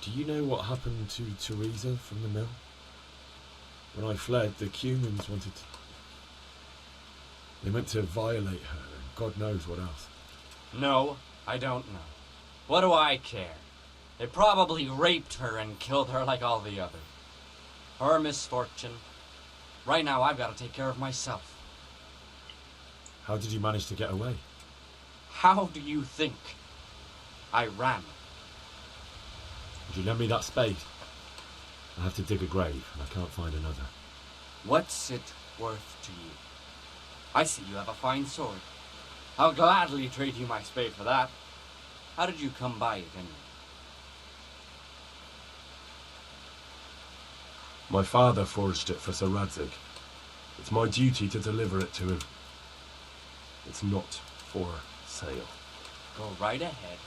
Do you know what happened to Teresa from the mill? When I fled, the Cumans wanted to... They meant to violate her, and God knows what else. No, I don't know. What do I care? They probably raped her and killed her like all the others. Her misfortune. Right now, I've got to take care of myself. How did you manage to get away? How do you think? I ran. Would you lend me that spade? I have to dig a grave, and I can't find another. What's it worth to you? I see you have a fine sword. I'll gladly trade you my spade for that. How did you come by it anyway? My father forged it for Sir Radzig. It's my duty to deliver it to him. It's not for sale. Go right ahead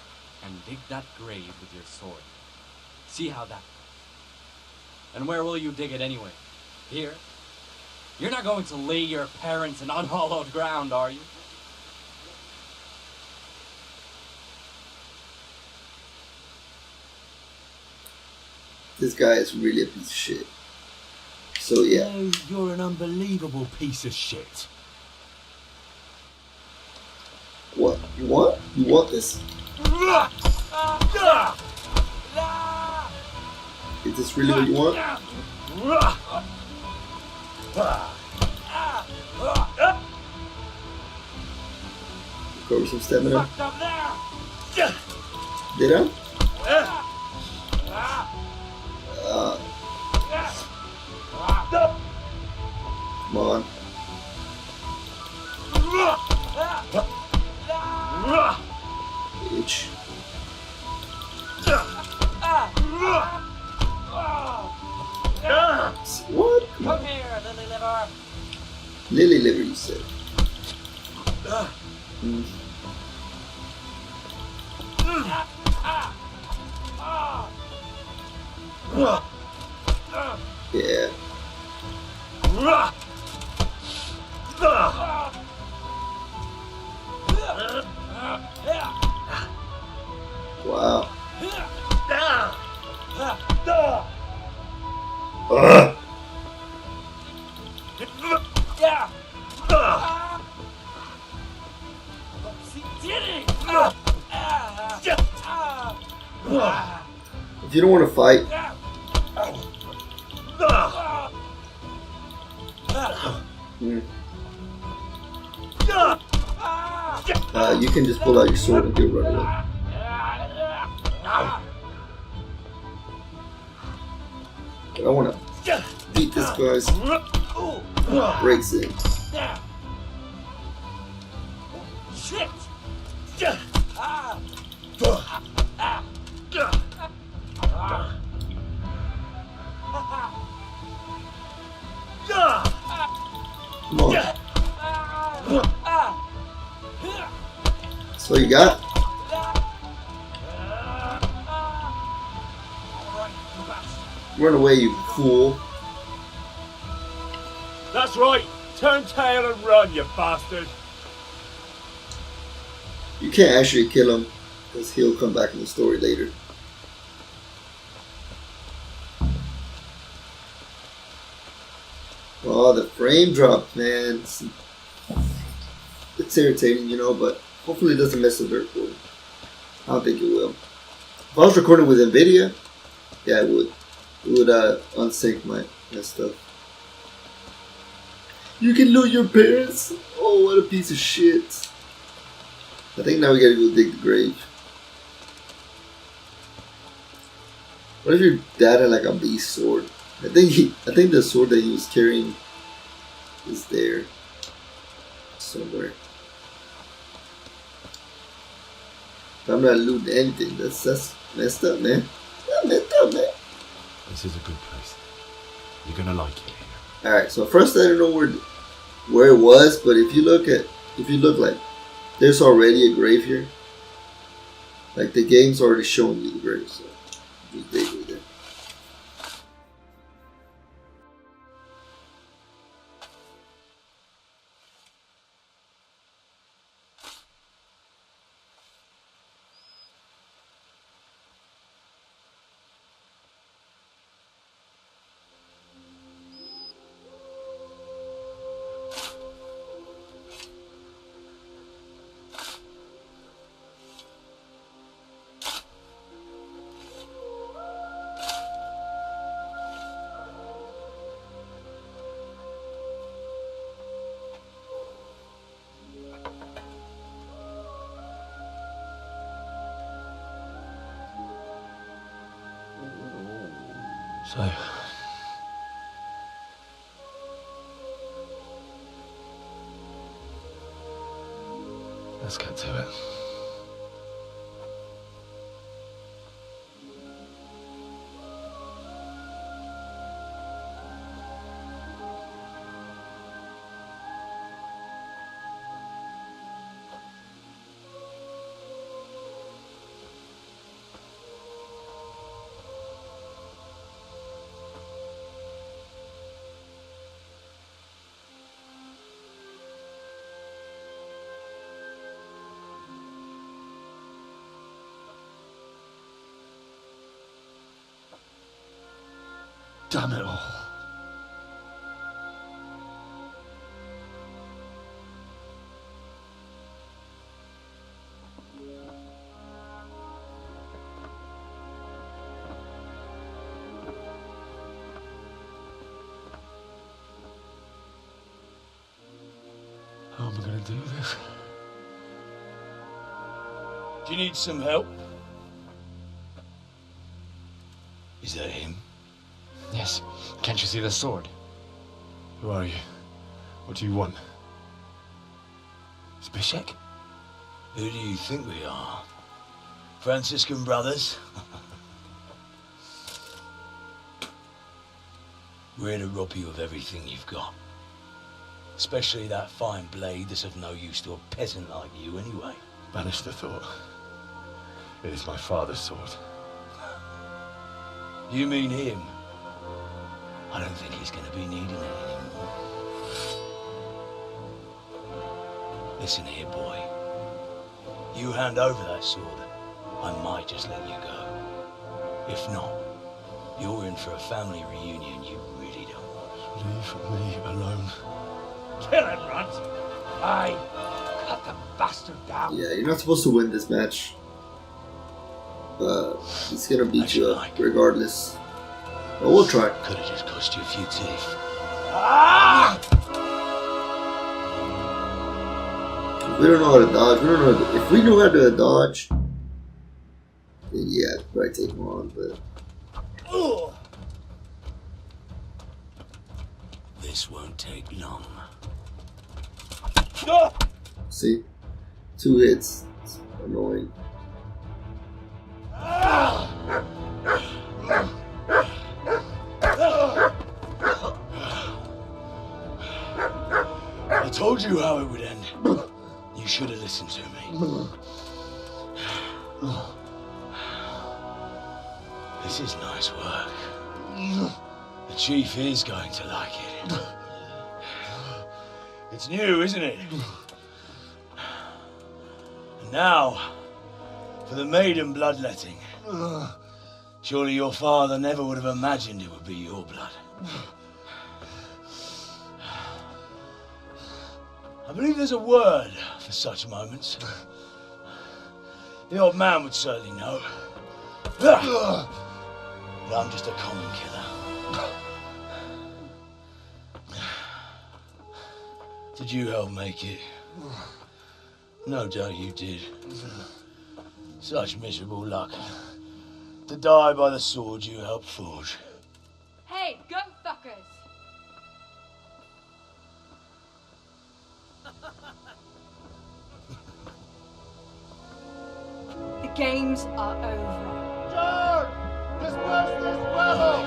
and dig that grave with your sword. See how that goes. And where will you dig it anyway? Here? You're not going to lay your parents in unhallowed ground, are you? This guy is really a piece of shit. So yeah. No, you're an unbelievable piece of shit. What? You want? You want this? Is this really what you want? Recover some stamina. Did I? Come on. Bitch. What? Come here, lily liver. Lily liver, you said. Yeah. Wow. If you don't want to fight, you can just pull out your sword and do run away. But I want to beat this guy's breaks in. Shit! So you got? Run away, you fool. That's right. Turn tail and run, you bastard. You can't actually kill him, because he'll come back in the story later. Oh, the frame drop, man. It's irritating, you know, but hopefully it doesn't mess with the recording. I don't think it will. If I was recording with NVIDIA, yeah, it would. It would unsync my stuff. You can lose your parents? Oh, what a piece of shit. I think now we gotta go dig the grave. What if your dad had like a beast sword? I think the sword that he was carrying is there somewhere. I'm not looting anything. That's messed up, man. That's messed up, man. This is a good place. You're gonna like it here. Alright, so first I don't know where it was, but if you look like there's already a grave here. Like the game's already showing you the grave, so just dig with it. So, let's get to it. Damn it all. How am I going to do this? Do you need some help? Is that him? Yes. Can't you see the sword? Who are you? What do you want? Zbyszek? Who do you think we are? Franciscan brothers? We're here to rob you of everything you've got. Especially that fine blade that's of no use to a peasant like you anyway. Banish the thought. It is my father's sword. You mean him? I don't think he's going to be needing it anymore. Listen here, boy. You hand over that sword, I might just let you go. If not, you're in for a family reunion you really don't want. Leave me alone. Kill him, Runt! Aye. Cut the bastard down. Yeah, you're not supposed to win this match. He's gonna beat you up regardless. But we'll try. Could have just cost you a few teeth. Ah! We don't know how to dodge. We don't know how to, if we know how to dodge, then yeah, I'd probably take him on. But this won't take long. see, 2 hits. It's annoying. I told you how it would end. You should have listened to me. This is nice work. The chief is going to like it. It's new, isn't it? And now, for the maiden bloodletting. Surely your father never would have imagined it would be your blood. I believe there's a word for such moments. The old man would certainly know. But I'm just a common killer. Did you help make it? No doubt you did. Such miserable luck. To die by the sword you helped forge. Hey, go fuckers! The games are over. George! Disperse this rebel!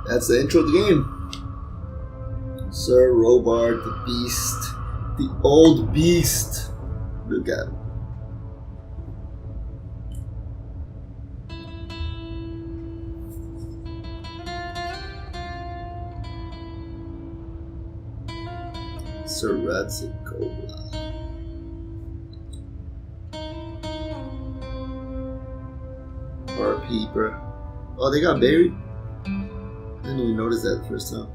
That's the intro of the game. Sir Robard the Beast. The old beast. Look at him. Sir Radzicola. R.P. bro. Oh, they got buried? I didn't even notice that the first time.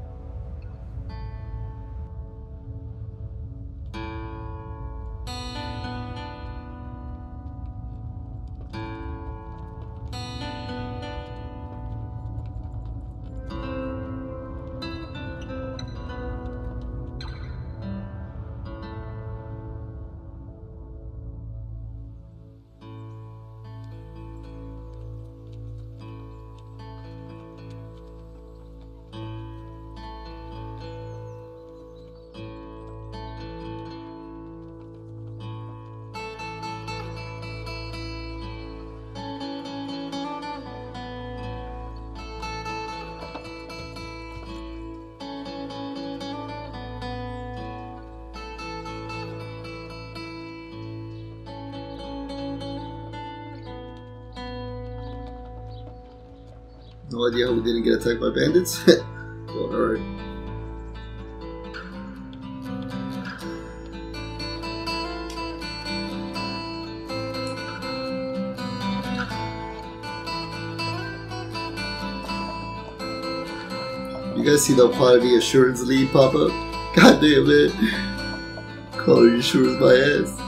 No idea how we didn't get attacked by bandits. Well, alright. You guys see the quality assurance lead pop up? God damn it. Quality assurance my ass.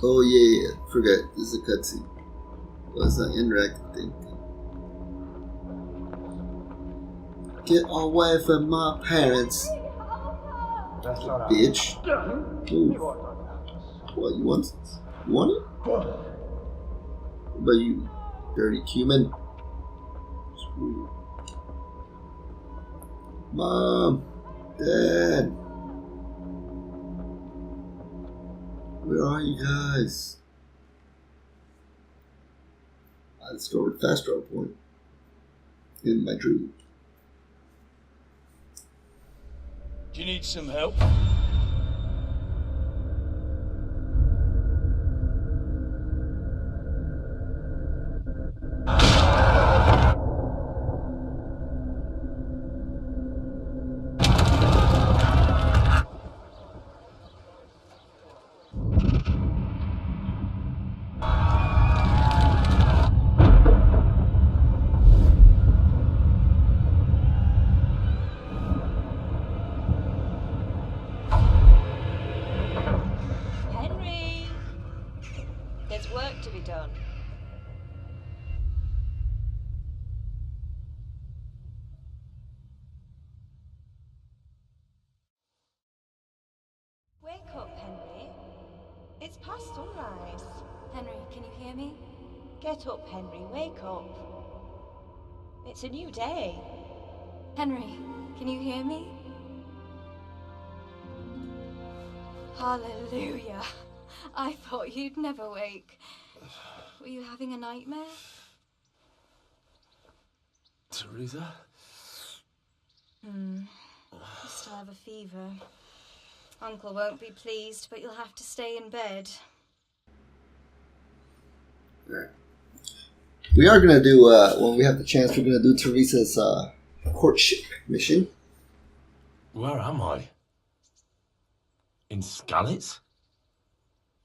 Oh yeah, forget, this is a cutscene. Well, it's an interactive thing. Get away from my parents, bitch. Ooh. What, you want it? You want it? What about you, dirty cumin? Screw you. Mom, Dad. Where are you guys? I discovered fast draw point in my dream. Do you need some help? There's work to be done. Wake up, Henry. It's past sunrise. Henry, can you hear me? Get up, Henry. Wake up. It's a new day. Henry, can you hear me? Hallelujah. I thought you'd never wake. Were you having a nightmare? Teresa? You still have a fever. Uncle won't be pleased, but you'll have to stay in bed. Alright. We are gonna do, when we have the chance, we're gonna do Teresa's courtship mission. Where am I? In Skallitz?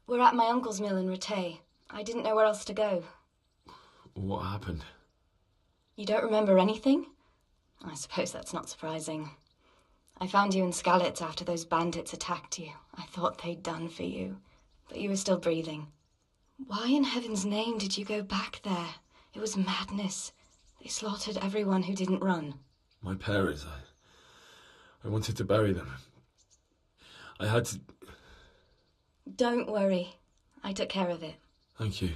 We're at my uncle's mill in Rattay. I didn't know where else to go. What happened? You don't remember anything? I suppose that's not surprising. I found you in Skallitz after those bandits attacked you. I thought they'd done for you, but you were still breathing. Why in heaven's name did you go back there? It was madness. They slaughtered everyone who didn't run. My parents, I wanted to bury them. I had to... Don't worry. I took care of it. Thank you.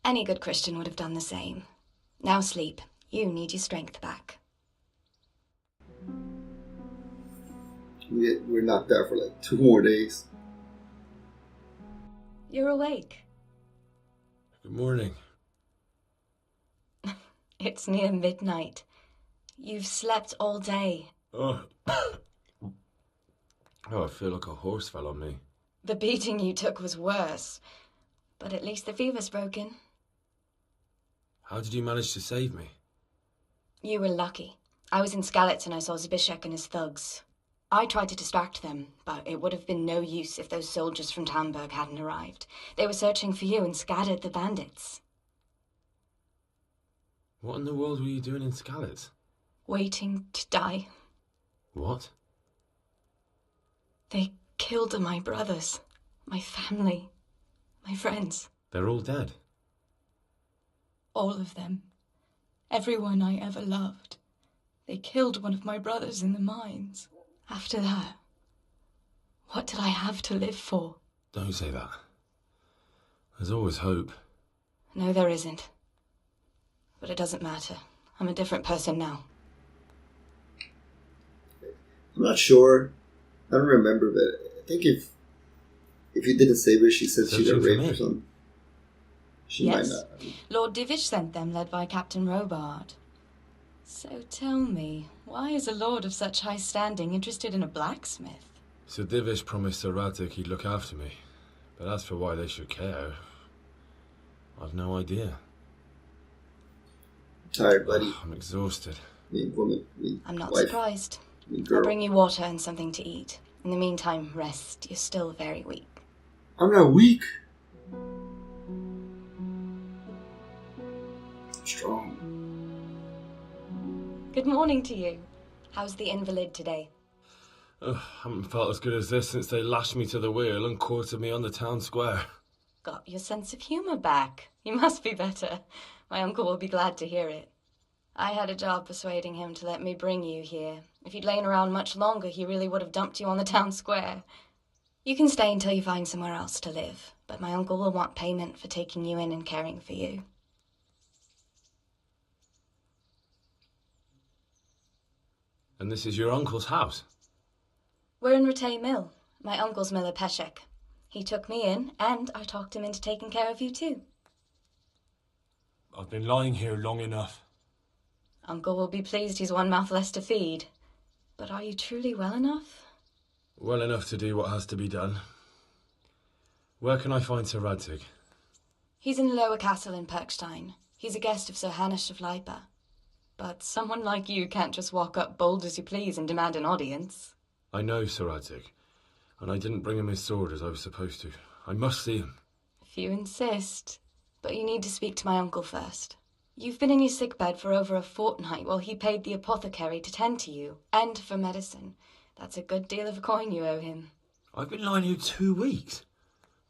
Any good Christian would have done the same. Now sleep. You need your strength back. We're knocked out for like 2 more days. You're awake. Good morning. It's near midnight. You've slept all day. Oh. Oh, I feel like a horse fell on me. The beating you took was worse. But at least the fever's broken. How did you manage to save me? You were lucky. I was in Skallitz and I saw Zbyszek and his thugs. I tried to distract them, but it would have been no use if those soldiers from Tamburg hadn't arrived. They were searching for you and scattered the bandits. What in the world were you doing in Skallitz? Waiting to die. What? They killed my brothers, my family, my friends. They're all dead. All of them. Everyone I ever loved. They killed one of my brothers in the mines. After that, what did I have to live for? Don't say that. There's always hope. No, there isn't. But it doesn't matter. I'm a different person now. I'm not sure. I don't remember, but I think if you didn't save her, she said she got raped or something. She might not. Lord Divish sent them, led by Captain Robard. So tell me, why is a lord of such high standing interested in a blacksmith? Sir Divish promised Sir Radek he'd look after me. But as for why they should care, I've no idea. I'm tired, buddy. I'm exhausted. I'm not surprised. I'll bring you water and something to eat. In the meantime, rest. You're still very weak. I'm not weak. I'm strong. Good morning to you. How's the invalid today? Haven't felt as good as this since they lashed me to the wheel and quartered me on the town square. Got your sense of humour back. You must be better. My uncle will be glad to hear it. I had a job persuading him to let me bring you here. If you'd lain around much longer, he really would have dumped you on the town square. You can stay until you find somewhere else to live, but my uncle will want payment for taking you in and caring for you. And this is your uncle's house? We're in Rattay Mill. My uncle's miller Peshek. He took me in, and I talked him into taking care of you too. I've been lying here long enough. Uncle will be pleased he's one mouth less to feed. But are you truly well enough? Well enough to do what has to be done. Where can I find Sir Radek? He's in the lower castle in Perkstein. He's a guest of Sir Hanush of Leipa. But someone like you can't just walk up bold as you please and demand an audience. I know Sir Radek, and I didn't bring him his sword as I was supposed to. I must see him. If you insist. But you need to speak to my uncle first. You've been in your sickbed for over a fortnight while he paid the apothecary to tend to you, and for medicine. That's a good deal of coin you owe him. I've been lying here 2 weeks.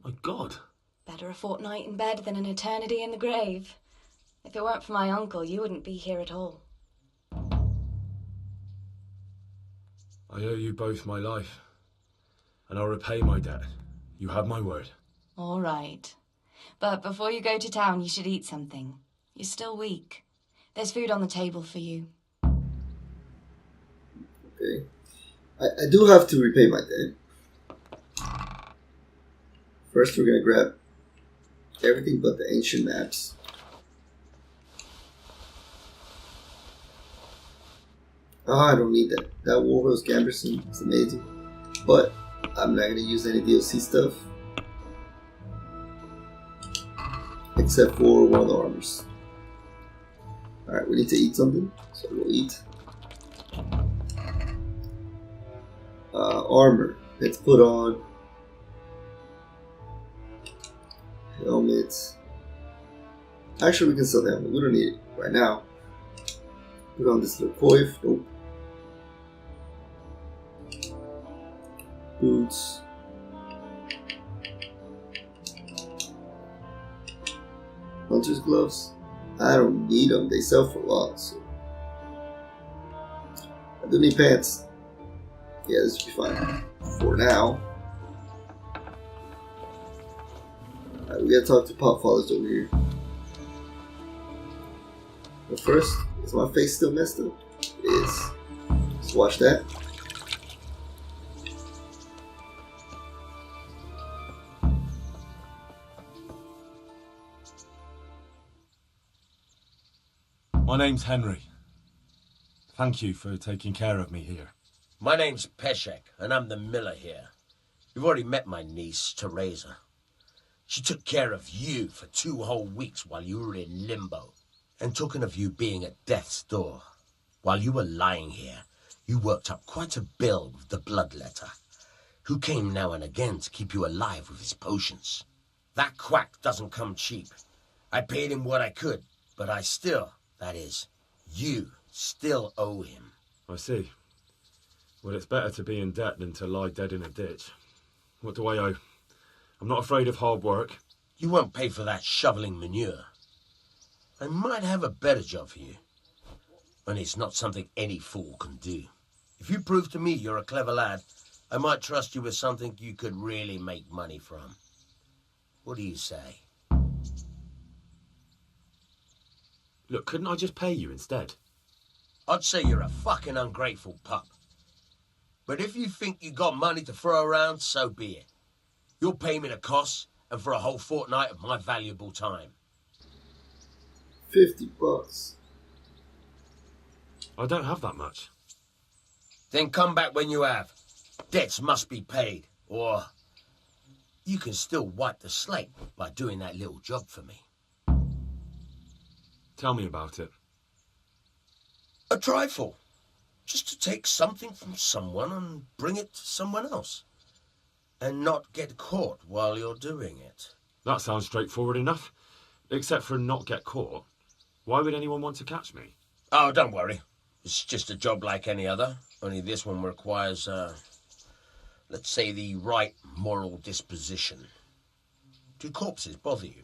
My God. Better a fortnight in bed than an eternity in the grave. If it weren't for my uncle, you wouldn't be here at all. I owe you both my life, and I'll repay my debt. You have my word. All right. But before you go to town, you should eat something. You're still weak. There's food on the table for you. Okay. I do have to repay my debt. First, we're going to grab everything but the ancient maps. Oh, I don't need that. That Warhorse Gamberson is amazing. But I'm not going to use any DLC stuff. Except for one of the armors. Alright, we need to eat something. So we'll eat. Armor. Let's put on helmets. Actually, we can sell the helmet. We don't need it right now. Put on this little coif. Nope. Boots. Hunter's gloves. I don't need them. They sell for a lot. So. I do need pants. Yeah, this should be fine for now. Alright, we gotta talk to Pop Fathers over here. But first, is my face still messed up? It is. Let's watch that. My name's Henry. Thank you for taking care of me here. My name's Peshek, and I'm the miller here. You've already met my niece, Teresa. She took care of you for 2 whole weeks while you were in limbo. And talking of you being at death's door, while you were lying here, you worked up quite a bill with the bloodletter, who came now and again to keep you alive with his potions. That quack doesn't come cheap. I paid him what I could, but I still, that is, you still owe him. I see. Well, it's better to be in debt than to lie dead in a ditch. What do I owe? I'm not afraid of hard work. You won't pay for that shoveling manure. I might have a better job for you. And it's not something any fool can do. If you prove to me you're a clever lad, I might trust you with something you could really make money from. What do you say? Look, couldn't I just pay you instead? I'd say you're a fucking ungrateful pup. But if you think you got money to throw around, so be it. You'll pay me the costs and for a whole fortnight of my valuable time. $50. I don't have that much. Then come back when you have. Debts must be paid, or you can still wipe the slate by doing that little job for me. Tell me about it. A trifle. Just to take something from someone and bring it to someone else. And not get caught while you're doing it. That sounds straightforward enough. Except for not get caught. Why would anyone want to catch me? Oh, don't worry. It's just a job like any other. Only this one requires, let's say, the right moral disposition. Do corpses bother you?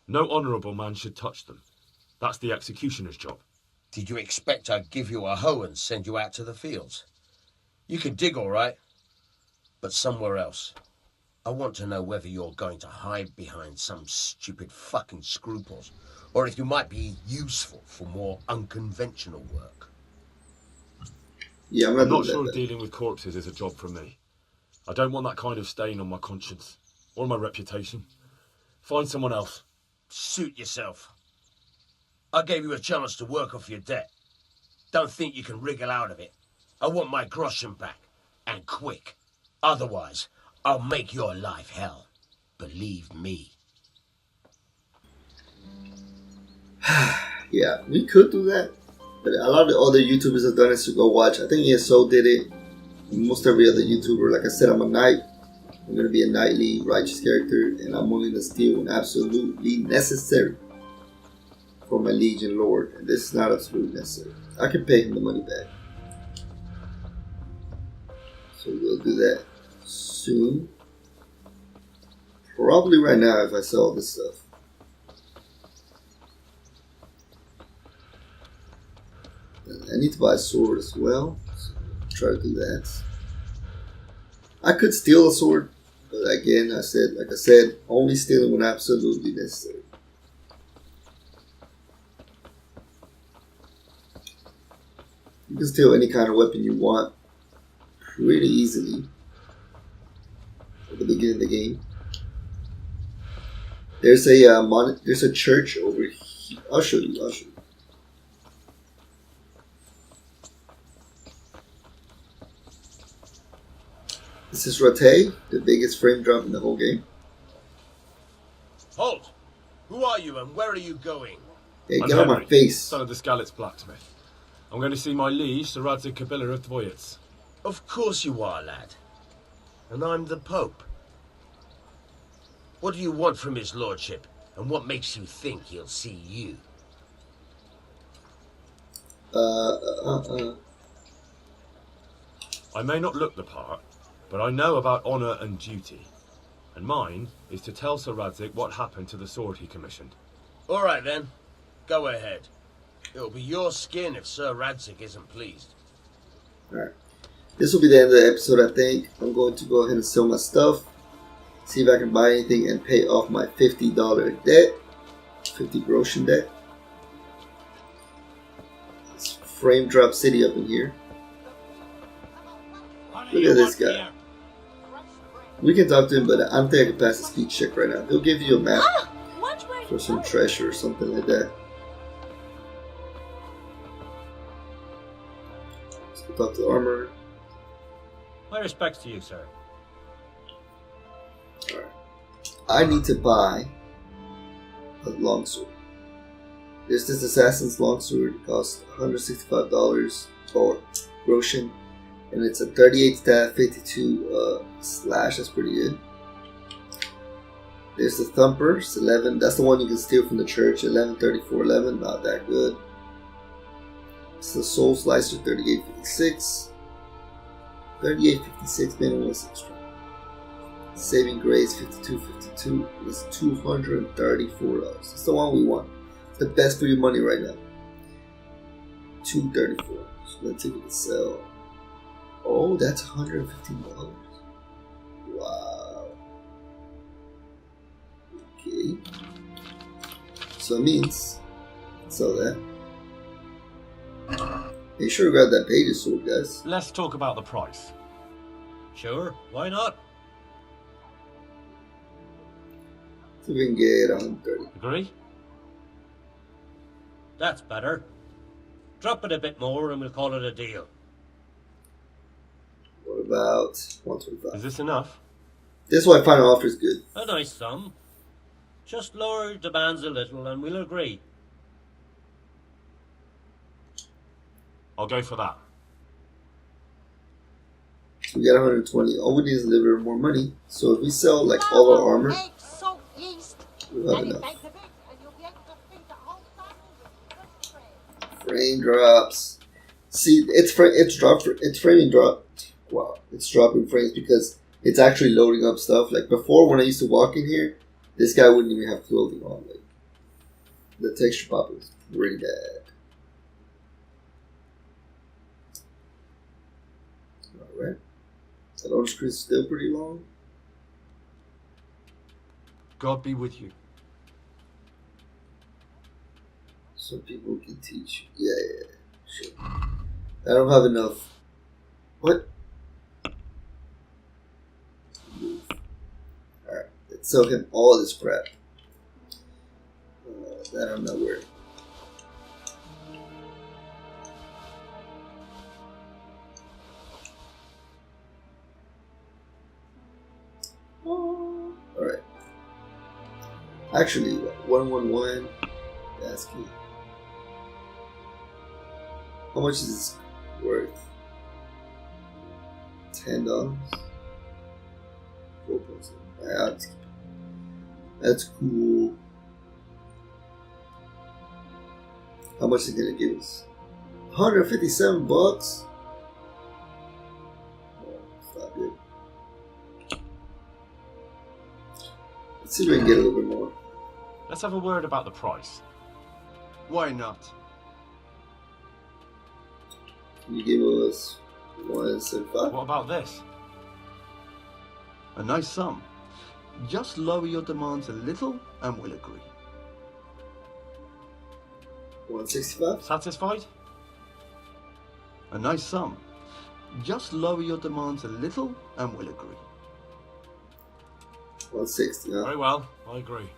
No honourable man should touch them. That's the executioner's job. Did you expect I'd give you a hoe and send you out to the fields? You can dig all right, but somewhere else. I want to know whether you're going to hide behind some stupid fucking scruples, or if you might be useful for more unconventional work. Yeah, I'm not sure dealing with corpses is a job for me. I don't want that kind of stain on my conscience, or my reputation. Find someone else. Suit yourself. I gave you a chance to work off your debt. Don't think you can wriggle out of it. I want my groschen back, and quick. Otherwise, I'll make your life hell. Believe me. Yeah, we could do that. But a lot of the other YouTubers have done it, so go watch. I think ESO did it. Most every other YouTuber. Like I said, I'm a knight. I'm going to be a knightly, righteous character, and I'm only going to steal when absolutely necessary for my Legion Lord. And this is not absolutely necessary. I can pay him the money back. So we'll do that soon. Probably right now if I sell all this stuff. I need to buy a sword as well. So try to do that. I could steal a sword, but again, like I said, only stealing when absolutely necessary. You can steal any kind of weapon you want pretty easily at the beginning of the game. There's a church over here. I'll show you. This is Rate, the biggest frame drop in the whole game. Halt! Who are you and where are you going? Hey, I'm get on my Henry, face. son of the Skallitz blacksmith. I'm going to see my liege, Sir Radzig Kobyla of Dvoyitz. Of course you are, lad. And I'm the Pope. What do you want from his lordship? And what makes you think he'll see you? I may not look the part, but I know about honour and duty. And mine is to tell Sir Radzig what happened to the sword he commissioned. All right then. Go ahead. It'll be your skin if Sir Radzig isn't pleased. Alright. This will be the end of the episode, I think. I'm going to go ahead and sell my stuff. See if I can buy anything and pay off my $50 debt. 50 groschen debt. It's Frame Drop City up in here. Look at this guy. We can talk to him, but I don't think I can pass the speech check right now. He'll give you a map for some treasure or something like that. Let's go talk to the armorer. My respects to you, sir. Alright. I need to buy a longsword. There's this assassin's longsword. It costs $165 or groschen. And it's a 38 staff, 52 slash. That's pretty good. There's the thumper. It's 11. That's the one you can steal from the church. 11, 34, 11. Not that good. It's the soul slicer. 38, 56. 38, 56. Man, what's extra? Saving grace. 52, 52. It's $234. It's the one we want. It's the best for your money right now. $234. So let's take it to sell. Oh, that's $115. Wow. Okay. So it means sell that. Make sure to grab that pages sword, guys. Let's talk about the price. Sure, why not? So we can get 130. Agree? That's better. Drop it a bit more and we'll call it a deal. What about 125? Is this enough? This is why final offer is good. A nice sum. Just lower your demands a little and we'll agree. I'll go for that. So we got 120. All we need is a little bit more money. So if we sell like all our armor, we'll have enough. Frame drops. See, it's framing drop. Wow, it's dropping frames because it's actually loading up stuff. Like before, when I used to walk in here, this guy wouldn't even have clothing on. Like the texture pop was really bad. All right, that loading screen is still pretty long. God be with you. Some people can teach you. Yeah, sure. I don't have enough. What? Alright, let's sell him all this crap. That I'm not wearing. Alright. Actually, 111. That's key. How much is this worth? $10? 4.7. That's cool. How much is it gonna give us? $157? Oh, it's not good. Let's see if we can get a little bit more. Let's have a word about the price. Why not? Can you give us 175? What about this? A nice sum. Just lower your demands a little and we'll agree. 165? Satisfied? A nice sum. Just lower your demands a little and we'll agree. 160, huh? Very well, I agree.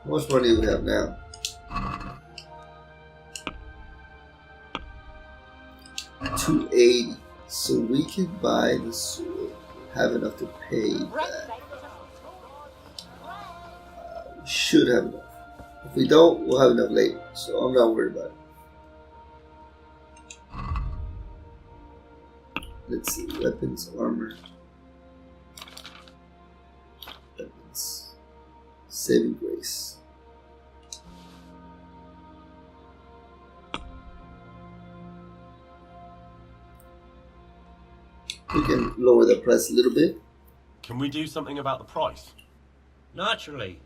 How much money do we have now? $280. So we can buy the sword. Have enough to pay that. We should have enough. If we don't, we'll have enough later. So I'm not worried about it. Let's see. Weapons, armor. Weapons. Saving grace. We can lower the price a little bit. Can we do something about the price? Naturally.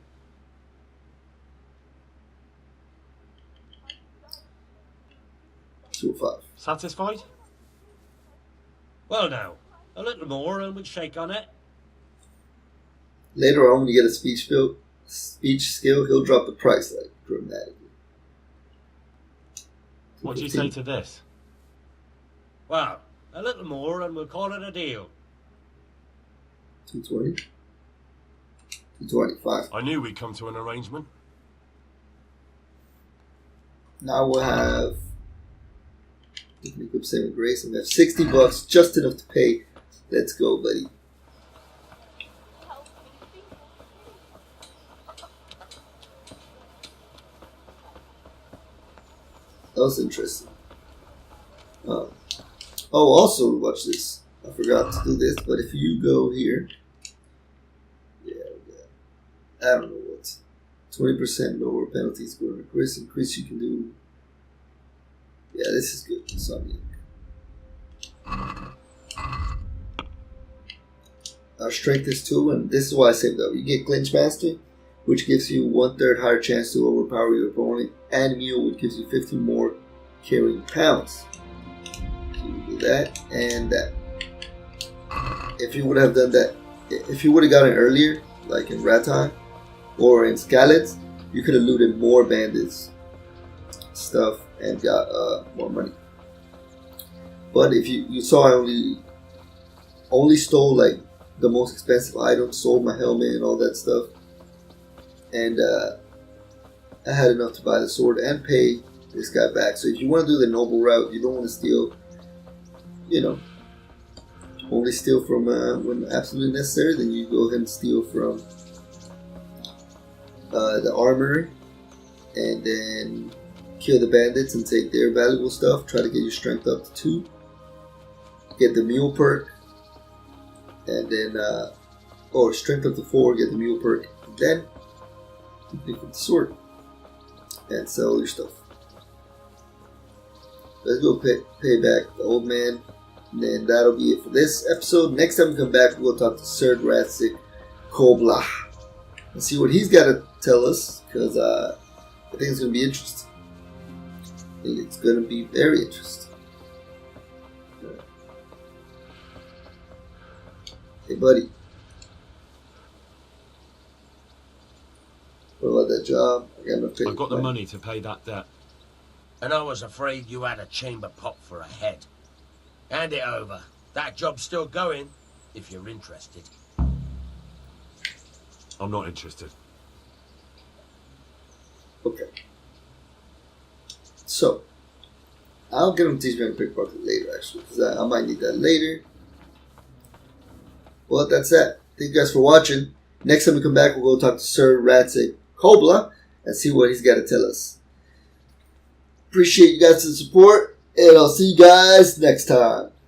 $205. Satisfied? Well now, a little more and we'll shake on it. Later on, when you get a speech skill, he'll drop the price like dramatically. What do you say to this? Well, a little more and we'll call it a deal. 220. 225. I knew we'd come to an arrangement. Now we'll have make up saving grace, and we have $60, just enough to pay. Let's go, buddy. That was interesting. Also, watch this. I forgot to do this, but if you go here, I don't know what. 20% lower penalties going to increase you can do. Yeah, this is good. So our strength is 2, and this is why I saved up. You get clinch mastery, which gives you 1/3 higher chance to overpower your opponent, and mule, which gives you 15 more carrying pounds. So you do that and that. If you would have done that, if you would have gotten it earlier, like in Raton or in Skallitz, you could have looted more bandits stuff and got more money. But if you saw, I only stole like the most expensive items, sold my helmet and all that stuff, and I had enough to buy the sword and pay this guy back. So if you want to do the noble route, you don't want to steal, only steal from when absolutely necessary, then you go ahead and steal from the armory, and then kill the bandits and take their valuable stuff. Try to get your strength up to 2. Get the mule perk, and then or strength up to 4. Get the mule perk, and then you pick up the sword and sell your stuff. Let's go pay back the old man, and then that'll be it for this episode. Next time we come back, we'll talk to Sir Ratsik Kobla and see what he's got to tell us, because I think it's going to be interesting. I think it's going to be very interesting. Hey, buddy. What about that job? I've got the money to pay that debt. And I was afraid you had a chamber pot for a head. Hand it over. That job's still going, if you're interested. I'm not interested. Okay. So, I'll get him to teach me how to pickpocket later, actually, because I might need that later. Well, that's that. Thank you guys for watching. Next time we come back, we'll go talk to Sir Ratsik Kobla and see what he's got to tell us. Appreciate you guys' support, and I'll see you guys next time.